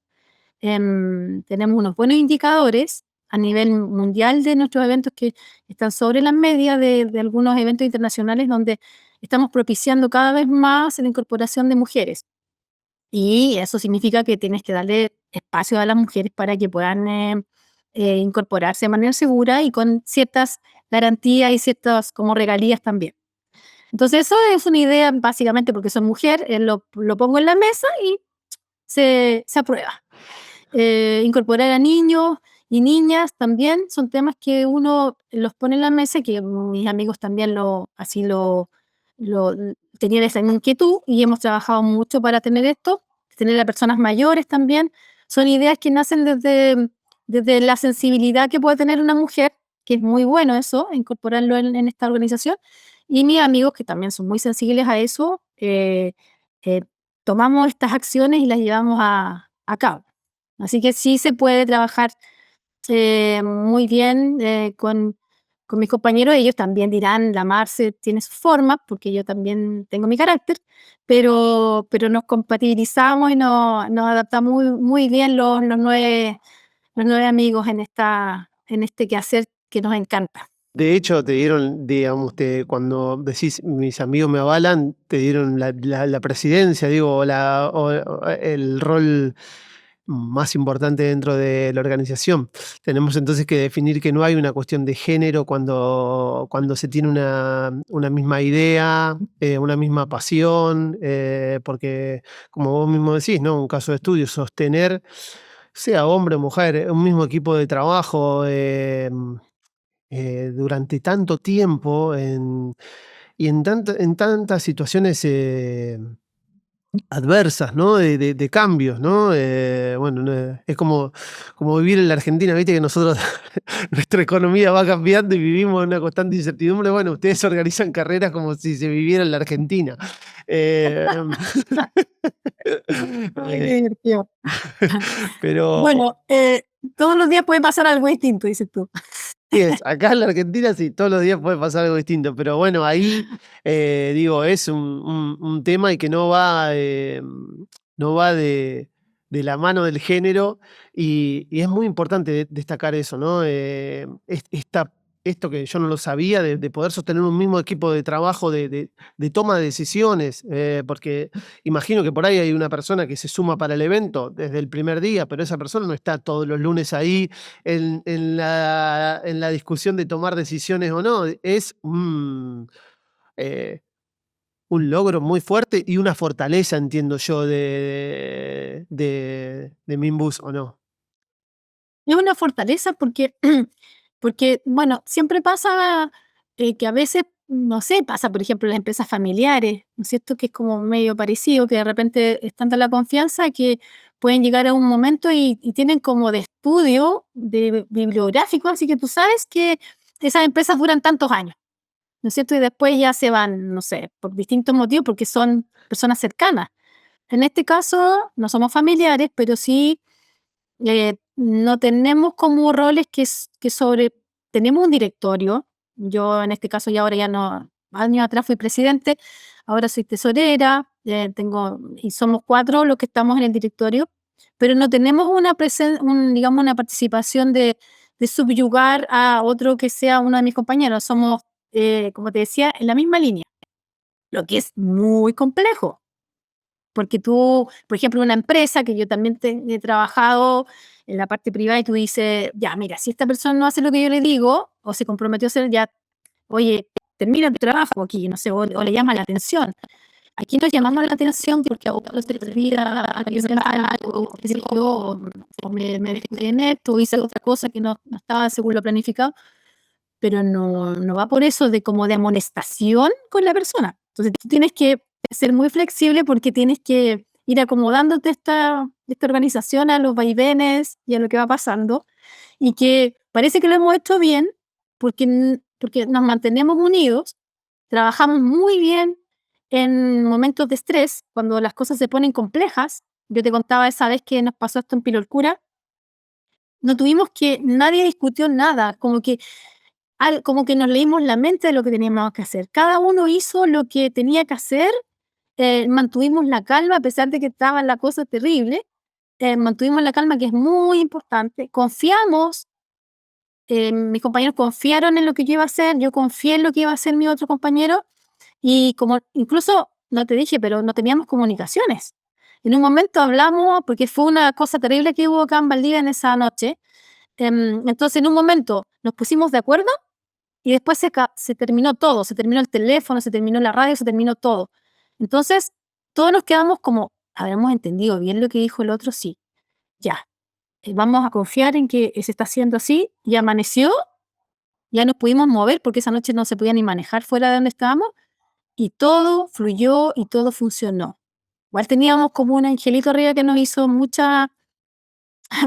Tenemos unos buenos indicadores a nivel mundial de nuestros eventos que están sobre la media de algunos eventos internacionales donde estamos propiciando cada vez más la incorporación de mujeres. Y eso significa que tienes que darle espacio a las mujeres para que puedan incorporarse de manera segura y con ciertas garantías y ciertas como regalías también. Entonces eso es una idea básicamente porque soy mujer, lo pongo en la mesa y se aprueba. Incorporar a niños y niñas también son temas que uno los pone en la mesa, que mis amigos también lo tenían esa inquietud y hemos trabajado mucho para tener esto, tener a personas mayores también. Son ideas que nacen desde la sensibilidad que puede tener una mujer, que es muy bueno eso, incorporarlo en esta organización. Y mis amigos, que también son muy sensibles a eso, eh, tomamos estas acciones y las llevamos a cabo. Así que sí se puede trabajar muy bien con mis compañeros. Ellos también dirán, la Marce tiene su forma, porque yo también tengo mi carácter, pero nos compatibilizamos y nos adaptamos muy bien los nueve amigos en este quehacer que nos encanta. De hecho, te dieron, digamos, cuando decís mis amigos me avalan, te dieron la presidencia, digo, o el rol más importante dentro de la organización. Tenemos entonces que definir que no hay una cuestión de género cuando se tiene una misma idea, una misma pasión, porque como vos mismo decís, ¿no? Un caso de estudio, sostener, sea hombre o mujer, un mismo equipo de trabajo. Durante tanto tiempo y en tantas situaciones adversas, ¿no? De cambios, ¿no? Bueno, es como vivir en la Argentina, viste que nosotros, nuestra economía va cambiando y vivimos en una constante incertidumbre. Bueno, ustedes organizan carreras como si se viviera en la Argentina. Eh, Ay, eh, qué divertido. pero Bueno, todos los días puede pasar algo distinto, dices tú. sí, acá en la Argentina sí, todos los días puede pasar algo distinto, pero bueno, ahí digo, es un tema y que no va de la mano del género y es muy importante destacar eso, ¿no? Esto que yo no lo sabía, de poder sostener un mismo equipo de trabajo, de toma de decisiones, porque imagino que por ahí hay una persona que se suma para el evento desde el primer día, pero esa persona no está todos los lunes ahí en la discusión de tomar decisiones o no. Es eh, un logro muy fuerte y una fortaleza, entiendo yo, de Minbus, ¿o no? Es una fortaleza porque, bueno, siempre pasa que a veces, no sé, pasa, por ejemplo, en las empresas familiares, ¿no es cierto? Que es como medio parecido, que de repente es tanta la confianza que pueden llegar a un momento y tienen como de estudio, de bibliográfico, así que tú sabes que esas empresas duran tantos años, ¿no es cierto? Y después ya se van, no sé, por distintos motivos, porque son personas cercanas. En este caso, no somos familiares, pero sí no tenemos como roles tenemos un directorio. Yo en este caso ahora ya no, años atrás fui presidente, ahora soy tesorera, y somos 4 los que estamos en el directorio, pero no tenemos digamos, una participación de subyugar a otro que sea uno de mis compañeros. Somos, como te decía, en la misma línea, lo que es muy complejo. Porque tú, por ejemplo, una empresa que yo también he trabajado en la parte privada y tú dices, ya, mira, si esta persona no hace lo que yo le digo o se comprometió a hacer, ya, oye, termina tu trabajo aquí, no sé, o le llama la atención. Aquí nos llamamos la atención porque a vos se te olvida a que yo haga algo, qué sé yo, o me descuidé en esto, o hice otra cosa que no estaba según lo planificado, pero no va por eso de como de amonestación con la persona. Entonces tú tienes que ser muy flexible porque tienes que ir acomodándote esta organización a los vaivenes y a lo que va pasando y que parece que lo hemos hecho bien porque nos mantenemos unidos, trabajamos muy bien en momentos de estrés, cuando las cosas se ponen complejas. Yo te contaba esa vez que nos pasó esto en Pilolcura, no tuvimos nadie discutió nada, como que nos leímos la mente de lo que teníamos que hacer. Cada uno hizo lo que tenía que hacer, mantuvimos la calma a pesar de que estaba la cosa terrible, mantuvimos la calma, que es muy importante, confiamos, mis compañeros confiaron en lo que yo iba a hacer, yo confié en lo que iba a hacer mi otro compañero y como incluso, no te dije, pero no teníamos comunicaciones. En un momento hablamos, porque fue una cosa terrible que hubo acá en Valdivia en esa noche, entonces en un momento nos pusimos de acuerdo y después se terminó todo, se terminó el teléfono, se terminó la radio, se terminó todo. Entonces, todos nos quedamos como, ¿habremos entendido bien lo que dijo el otro? Sí, ya. Vamos a confiar en que se está haciendo así. Y amaneció, ya nos pudimos mover porque esa noche no se podía ni manejar fuera de donde estábamos y todo fluyó y todo funcionó. Igual teníamos como un angelito arriba que nos hizo mucha,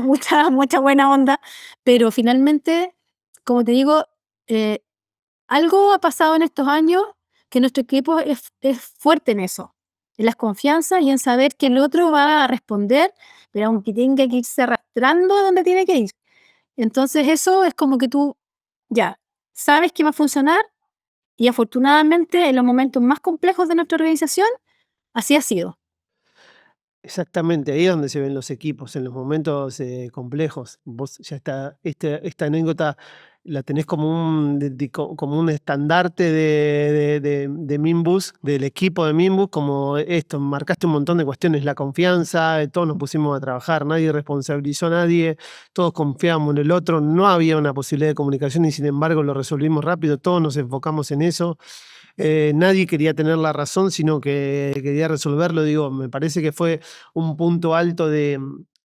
mucha buena onda, pero finalmente, como te digo, eh, algo ha pasado en estos años que nuestro equipo es fuerte en eso, en las confianzas y en saber que el otro va a responder, pero aunque tenga que irse arrastrando a donde tiene que ir. Entonces eso es como que tú ya sabes que va a funcionar y afortunadamente en los momentos más complejos de nuestra organización, así ha sido. Exactamente, ahí es donde se ven los equipos, en los momentos complejos. Vos ya esta anécdota la tenés como como un estandarte de Minbus, del equipo de Minbus, como esto, marcaste un montón de cuestiones, la confianza, todos nos pusimos a trabajar, nadie responsabilizó a nadie, todos confiábamos en el otro, no había una posibilidad de comunicación y sin embargo lo resolvimos rápido, todos nos enfocamos en eso. Nadie quería tener la razón, sino que quería resolverlo. Digo, me parece que fue un punto alto de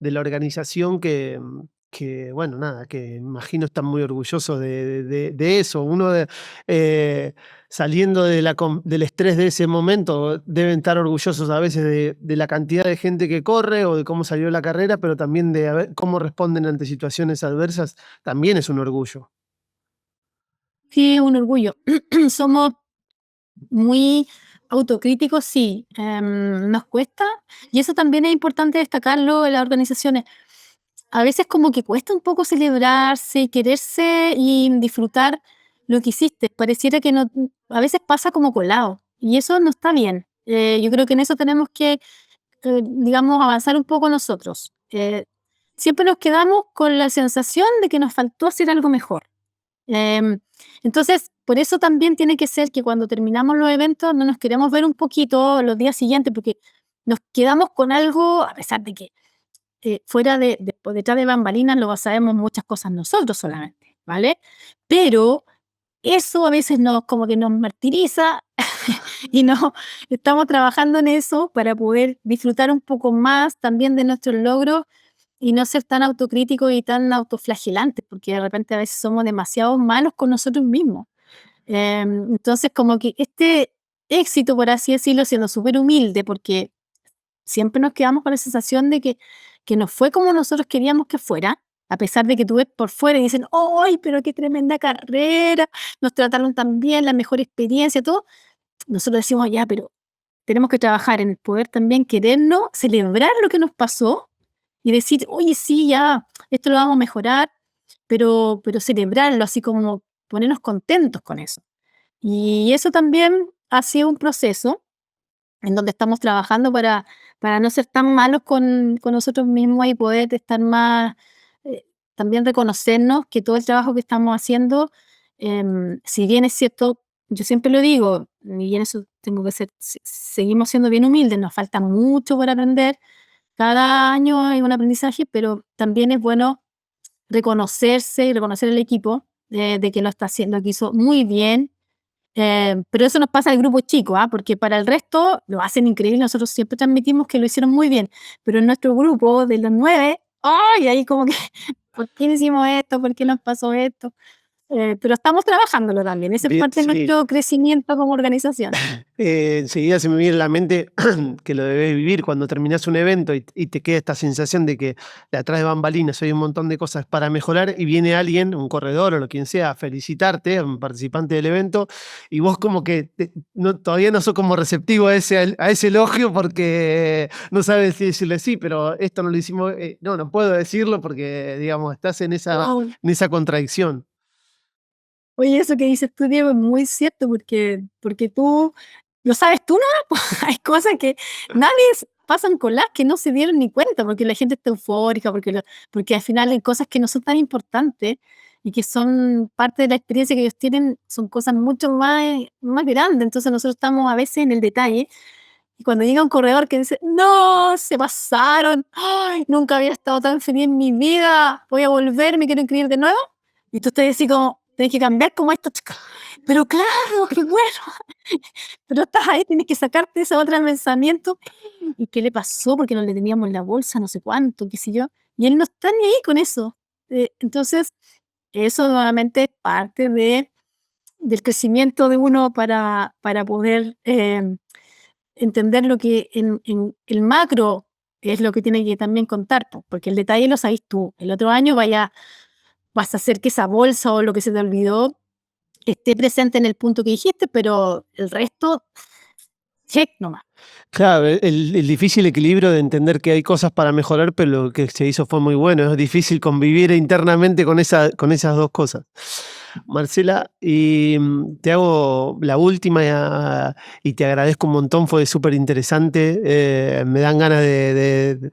la organización bueno, nada, que imagino están muy orgullosos de eso. Saliendo del estrés de ese momento, deben estar orgullosos a veces de la cantidad de gente que corre o de cómo salió la carrera, pero también de cómo responden ante situaciones adversas, también es un orgullo. Sí, es un orgullo. Somos muy autocríticos, sí, nos cuesta y eso también es importante destacarlo en las organizaciones. A veces como que cuesta un poco celebrarse, quererse y disfrutar lo que hiciste. Pareciera que no, a veces pasa como colado y eso no está bien. Yo creo que en eso tenemos que, digamos, avanzar un poco nosotros. Siempre nos quedamos con la sensación de que nos faltó hacer algo mejor. Em, entonces, por eso también tiene que ser que cuando terminamos los eventos no nos queremos ver un poquito los días siguientes porque nos quedamos con algo, a pesar de que fuera por detrás de bambalinas lo sabemos muchas cosas nosotros solamente, ¿vale? Pero eso a veces como que nos martiriza y no estamos trabajando en eso para poder disfrutar un poco más también de nuestros logros y no ser tan autocríticos y tan autoflagelantes, porque de repente a veces somos demasiado malos con nosotros mismos. Entonces, como que este éxito, por así decirlo, siendo súper humilde, porque siempre nos quedamos con la sensación de que no fue como nosotros queríamos que fuera, a pesar de que tú ves por fuera y dicen, ¡ay, pero qué tremenda carrera! Nos trataron tan bien, la mejor experiencia, todo. Nosotros decimos, ya, pero tenemos que trabajar en el poder también querernos, celebrar lo que nos pasó y decir, oye, sí, ya, esto lo vamos a mejorar, pero celebrarlo, así como ponernos contentos con eso. Y eso también ha sido un proceso en donde estamos trabajando para no ser tan malos con nosotros mismos y poder estar más, eh, también reconocernos que todo el trabajo que estamos haciendo, si bien es cierto, yo siempre lo digo, y en eso tengo que ser, seguimos siendo bien humildes, nos falta mucho por aprender, cada año hay un aprendizaje, pero también es bueno reconocerse y reconocer el equipo de que lo está haciendo, que hizo muy bien, pero eso nos pasa al grupo chico, ¿ah? Porque para el resto lo hacen increíble, nosotros siempre transmitimos que lo hicieron muy bien, pero en nuestro grupo de los 9, ¡ay! Ahí como que, ¿por qué no hicimos esto? ¿Por qué nos pasó esto? Pero estamos trabajándolo también, esa es Bien, parte de sí. nuestro crecimiento como organización. Enseguida se me viene a la mente que lo debes vivir cuando terminás un evento y te queda esta sensación de que de atrás de bambalinas hay un montón de cosas para mejorar y viene alguien, un corredor o lo quien sea, a felicitarte, un participante del evento, y vos como que todavía no sos como receptivo a ese elogio porque no sabes si decirle sí, pero esto no lo hicimos, no puedo decirlo porque, digamos, estás Wow. en esa contradicción. Oye, eso que dices tú, Diego, es muy cierto, porque tú lo sabes tú, ¿no? Hay cosas que pasan con las que no se dieron ni cuenta, porque la gente está eufórica, porque al final hay cosas que no son tan importantes y que son parte de la experiencia que ellos tienen, son cosas mucho más grandes. Entonces nosotros estamos a veces en el detalle y cuando llega un corredor que dice, no, se pasaron, ay, nunca había estado tan feliz en mi vida, voy a volver, me quiero inscribir de nuevo. Y tú estás así como, tienes que cambiar como esto, chica. Pero claro, qué bueno. Pero estás ahí, tienes que sacarte ese otro pensamiento. ¿Y qué le pasó? Porque no le teníamos en la bolsa, no sé cuánto, qué sé yo. Y él no está ni ahí con eso. Entonces, eso nuevamente es parte del crecimiento de uno para poder entender lo que en el macro es lo que tiene que también contar, po, porque el detalle lo sabes tú. El otro año vas a hacer que esa bolsa o lo que se te olvidó esté presente en el punto que dijiste, pero el resto, check nomás. Claro, el difícil equilibrio de entender que hay cosas para mejorar, pero lo que se hizo fue muy bueno. Es difícil convivir internamente con esas dos cosas. Marcela, y te hago la última y te agradezco un montón, fue súper interesante. Me dan ganas de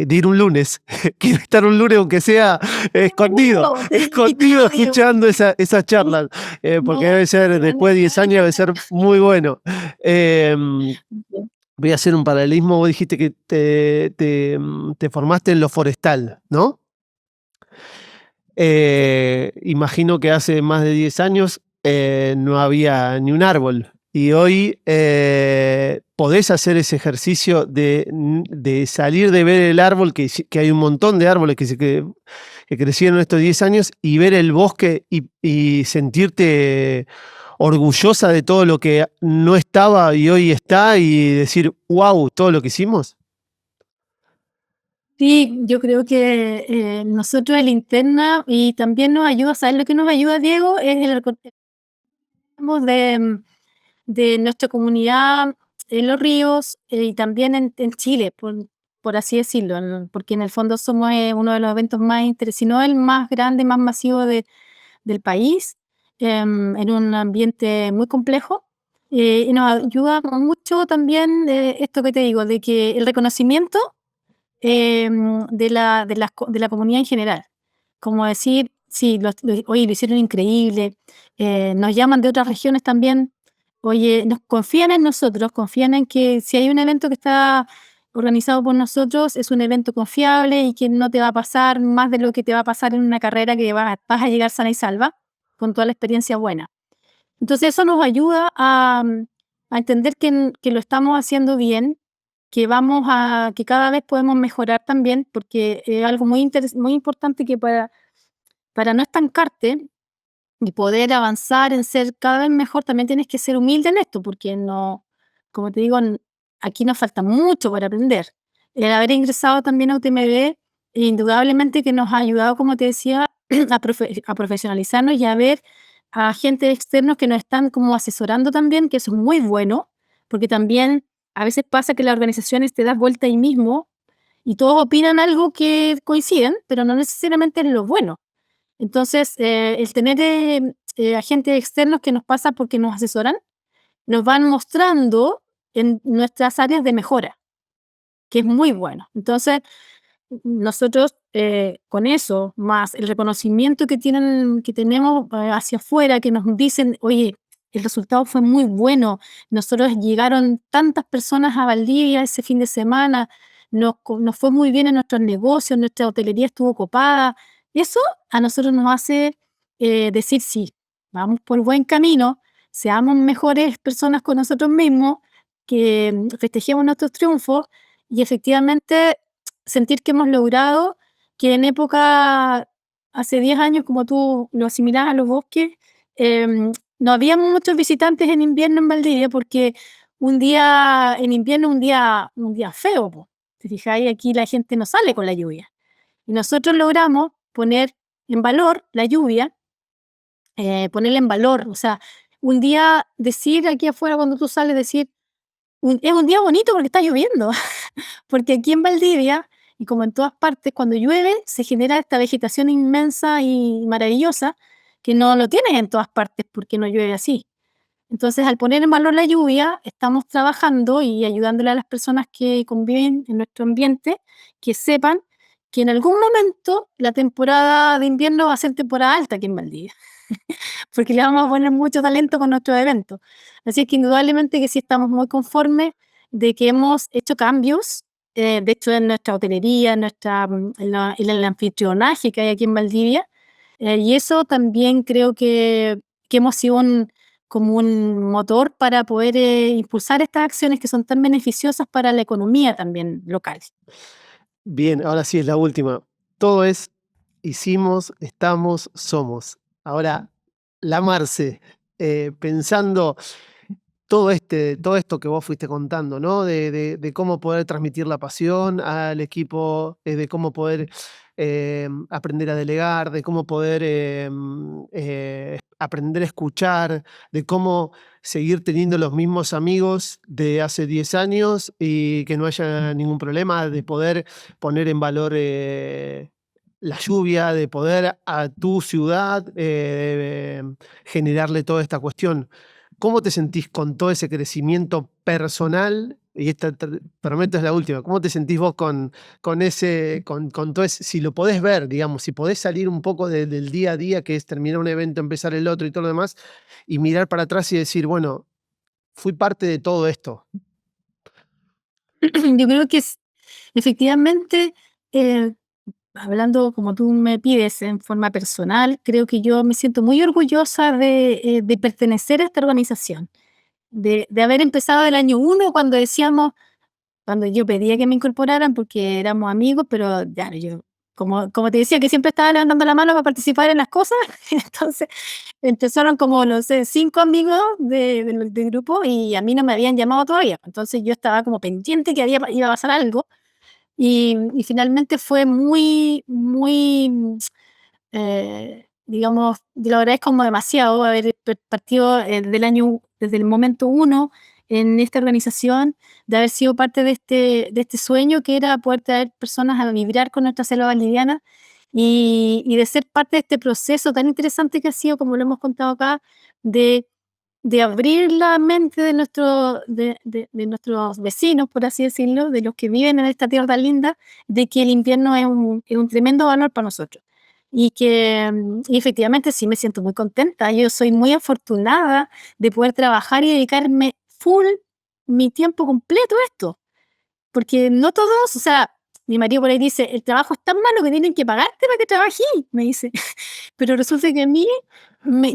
ir un lunes. Quiero estar un lunes, aunque sea escondido, Seguro, te escondido invito, Diego. escuchando esas charlas, porque No, debe ser, no, después de 10 años, debe ser muy bueno. Em, Voy a hacer un paralelismo. Vos dijiste que te formaste en lo forestal, ¿no? sí. Imagino que hace más de 10 años no había ni un árbol. Y hoy podés hacer ese ejercicio de salir de ver el árbol, que hay un montón de árboles que crecieron estos 10 años, y ver el bosque y sentirte orgullosa de todo lo que no estaba y hoy está y decir, wow, todo lo que hicimos. Sí, yo creo que nosotros en Linterna y también nos ayuda, ¿sabes lo que nos ayuda, Diego? Es el reconocimiento de nuestra comunidad en los ríos y también en Chile, por así decirlo, porque en el fondo somos uno de los eventos más interesantes, si no el más grande, más masivo del país, en un ambiente muy complejo. Y nos ayuda mucho también esto que te digo, de que el reconocimiento de la comunidad en general. Como decir, sí, oye, lo hicieron increíble, nos llaman de otras regiones también, oye, nos confían en nosotros, confían en que si hay un evento que está organizado por nosotros, es un evento confiable y que no te va a pasar más de lo que te va a pasar en una carrera que vas a llegar sana y salva, con toda la experiencia buena. Entonces eso nos ayuda a entender que lo estamos haciendo bien, que cada vez podemos mejorar también, porque es algo muy importante que para no estancarte y poder avanzar en ser cada vez mejor, también tienes que ser humilde en esto, porque no, como te digo, aquí nos falta mucho para aprender. El haber ingresado también a UTMB, indudablemente que nos ha ayudado, como te decía, a profesionalizarnos y a ver a gente externos que nos están como asesorando también, que eso es muy bueno, porque también a veces pasa que las organizaciones te das vuelta ahí mismo y todos opinan algo que coinciden, pero no necesariamente es lo bueno. Entonces, el tener agentes externos que nos pasan porque nos asesoran, nos van mostrando en nuestras áreas de mejora, que es muy bueno. Entonces, nosotros con eso, más el reconocimiento que tenemos hacia afuera, que nos dicen, oye, el resultado fue muy bueno, nosotros llegaron tantas personas a Valdivia ese fin de semana, nos fue muy bien en nuestros negocios, nuestra hotelería estuvo copada. Eso a nosotros nos hace decir, sí, vamos por buen camino, seamos mejores personas con nosotros mismos, que festejemos nuestros triunfos y efectivamente sentir que hemos logrado que en época, hace 10 años, como tú lo asimilabas a los bosques, no había muchos visitantes en invierno en Valdivia porque un día en invierno, un día feo, po. Te fijáis, aquí la gente no sale con la lluvia. Y nosotros logramos poner en valor la lluvia, ponerla en valor. O sea, un día decir aquí afuera cuando tú sales, decir, es un día bonito porque está lloviendo. Porque aquí en Valdivia, y como en todas partes, cuando llueve se genera esta vegetación inmensa y maravillosa que no lo tienes en todas partes porque no llueve así. Entonces, al poner en valor la lluvia, estamos trabajando y ayudándole a las personas que conviven en nuestro ambiente, que sepan que en algún momento la temporada de invierno va a ser temporada alta aquí en Valdivia, porque le vamos a poner mucho talento con nuestros eventos. Así es que indudablemente que sí estamos muy conformes de que hemos hecho cambios, de hecho en nuestra hotelería, en el anfitrionaje que hay aquí en Valdivia, y eso también creo que hemos sido como un motor para poder impulsar estas acciones que son tan beneficiosas para la economía también local. Bien, ahora sí es la última. Todo es hicimos, estamos, somos. Ahora, la Marce, pensando todo esto que vos fuiste contando, ¿no? De cómo poder transmitir la pasión al equipo, de cómo poder aprender a delegar, de cómo poder aprender a escuchar, de cómo seguir teniendo los mismos amigos de hace 10 años y que no haya ningún problema, de poder poner en valor la lluvia, de poder a tu ciudad generarle toda esta cuestión. ¿Cómo te sentís con todo ese crecimiento personal? Y esta, prometo, es la última. ¿Cómo te sentís vos con todo ese, si lo podés ver, digamos, si podés salir un poco del día a día, que es terminar un evento, empezar el otro y todo lo demás, y mirar para atrás y decir, bueno, fui parte de todo esto? Yo creo que efectivamente, eh, hablando como tú me pides en forma personal, creo que yo me siento muy orgullosa de pertenecer a esta organización, de haber empezado el año uno cuando decíamos, cuando yo pedía que me incorporaran porque éramos amigos, pero ya yo, como te decía, que siempre estaba levantando la mano para participar en las cosas, entonces empezaron como, no sé, 5 amigos del grupo y a mí no me habían llamado todavía. Entonces yo estaba como pendiente que iba a pasar algo y finalmente fue muy, muy, digamos, yo lo agradezco como demasiado haber partido desde el momento uno en esta organización, de haber sido parte de este sueño que era poder traer personas a vibrar con nuestra selva valdiviana y de ser parte de este proceso tan interesante que ha sido, como lo hemos contado acá, de de abrir la mente de nuestros vecinos, por así decirlo, de los que viven en esta tierra tan linda, de que el invierno es un tremendo valor para nosotros. Y efectivamente sí me siento muy contenta. Yo soy muy afortunada de poder trabajar y dedicarme full mi tiempo completo a esto. Porque no todos, o sea, mi marido por ahí dice, el trabajo es tan malo que tienen que pagarte para que trabajes, me dice. Pero resulta que a mí,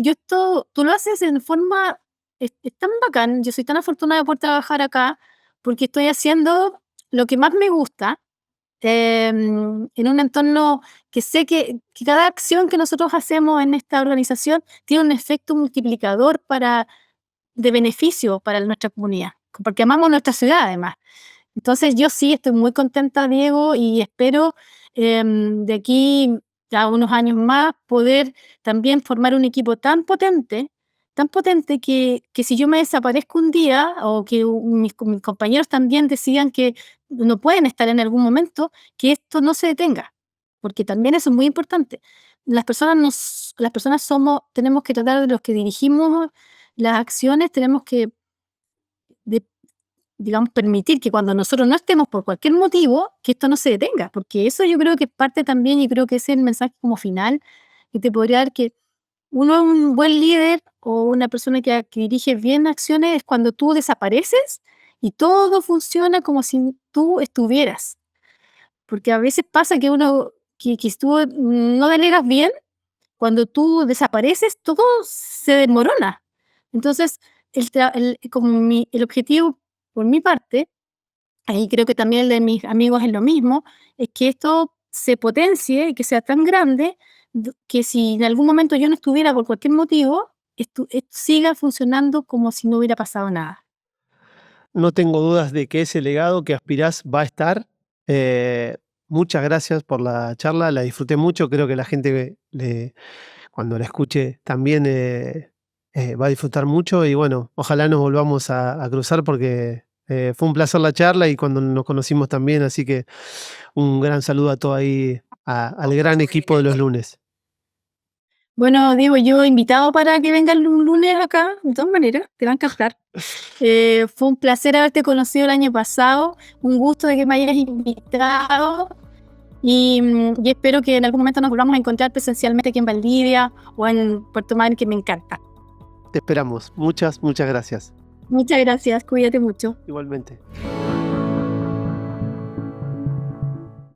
yo esto, tú lo haces en forma, es tan bacán, yo soy tan afortunada de poder trabajar acá, porque estoy haciendo lo que más me gusta, en un entorno que sé que cada acción que nosotros hacemos en esta organización tiene un efecto multiplicador de beneficio para nuestra comunidad, porque amamos nuestra ciudad además. Entonces yo sí estoy muy contenta, Diego, y espero de aquí a unos años más poder también formar un equipo tan potente, tan potente que si yo me desaparezco un día o que mis compañeros también decidan que no pueden estar en algún momento, que esto no se detenga, porque también eso es muy importante. Las personas tenemos que tratar de los que dirigimos las acciones, tenemos que, digamos, permitir que cuando nosotros no estemos por cualquier motivo, que esto no se detenga, porque eso yo creo que es parte también, y creo que ese es el mensaje como final que te podría dar, que uno es un buen líder o una persona que dirige bien acciones es cuando tú desapareces y todo funciona como si tú estuvieras. Porque a veces pasa que que tú no delegas bien, cuando tú desapareces, todo se desmorona. Entonces, el objetivo, por mi parte, y creo que también el de mis amigos es lo mismo, es que esto se potencie y que sea tan grande que si en algún momento yo no estuviera por cualquier motivo, esto siga funcionando como si no hubiera pasado nada. No tengo dudas de que ese legado que aspirás va a estar. Eh, Muchas gracias por la charla, la disfruté mucho, creo que la gente cuando la escuche también va a disfrutar mucho y bueno, ojalá nos volvamos a cruzar porque fue un placer la charla y cuando nos conocimos también, así que un gran saludo a todo ahí, al gran equipo de los lunes. Bueno, Diego, yo invitado para que vengan un lunes acá, de todas maneras, te va a encantar. Fue un placer haberte conocido el año pasado, un gusto de que me hayas invitado y espero que en algún momento nos volvamos a encontrar presencialmente aquí en Valdivia o en Puerto Madryn, que me encanta. Te esperamos. Muchas gracias. Muchas gracias, cuídate mucho. Igualmente.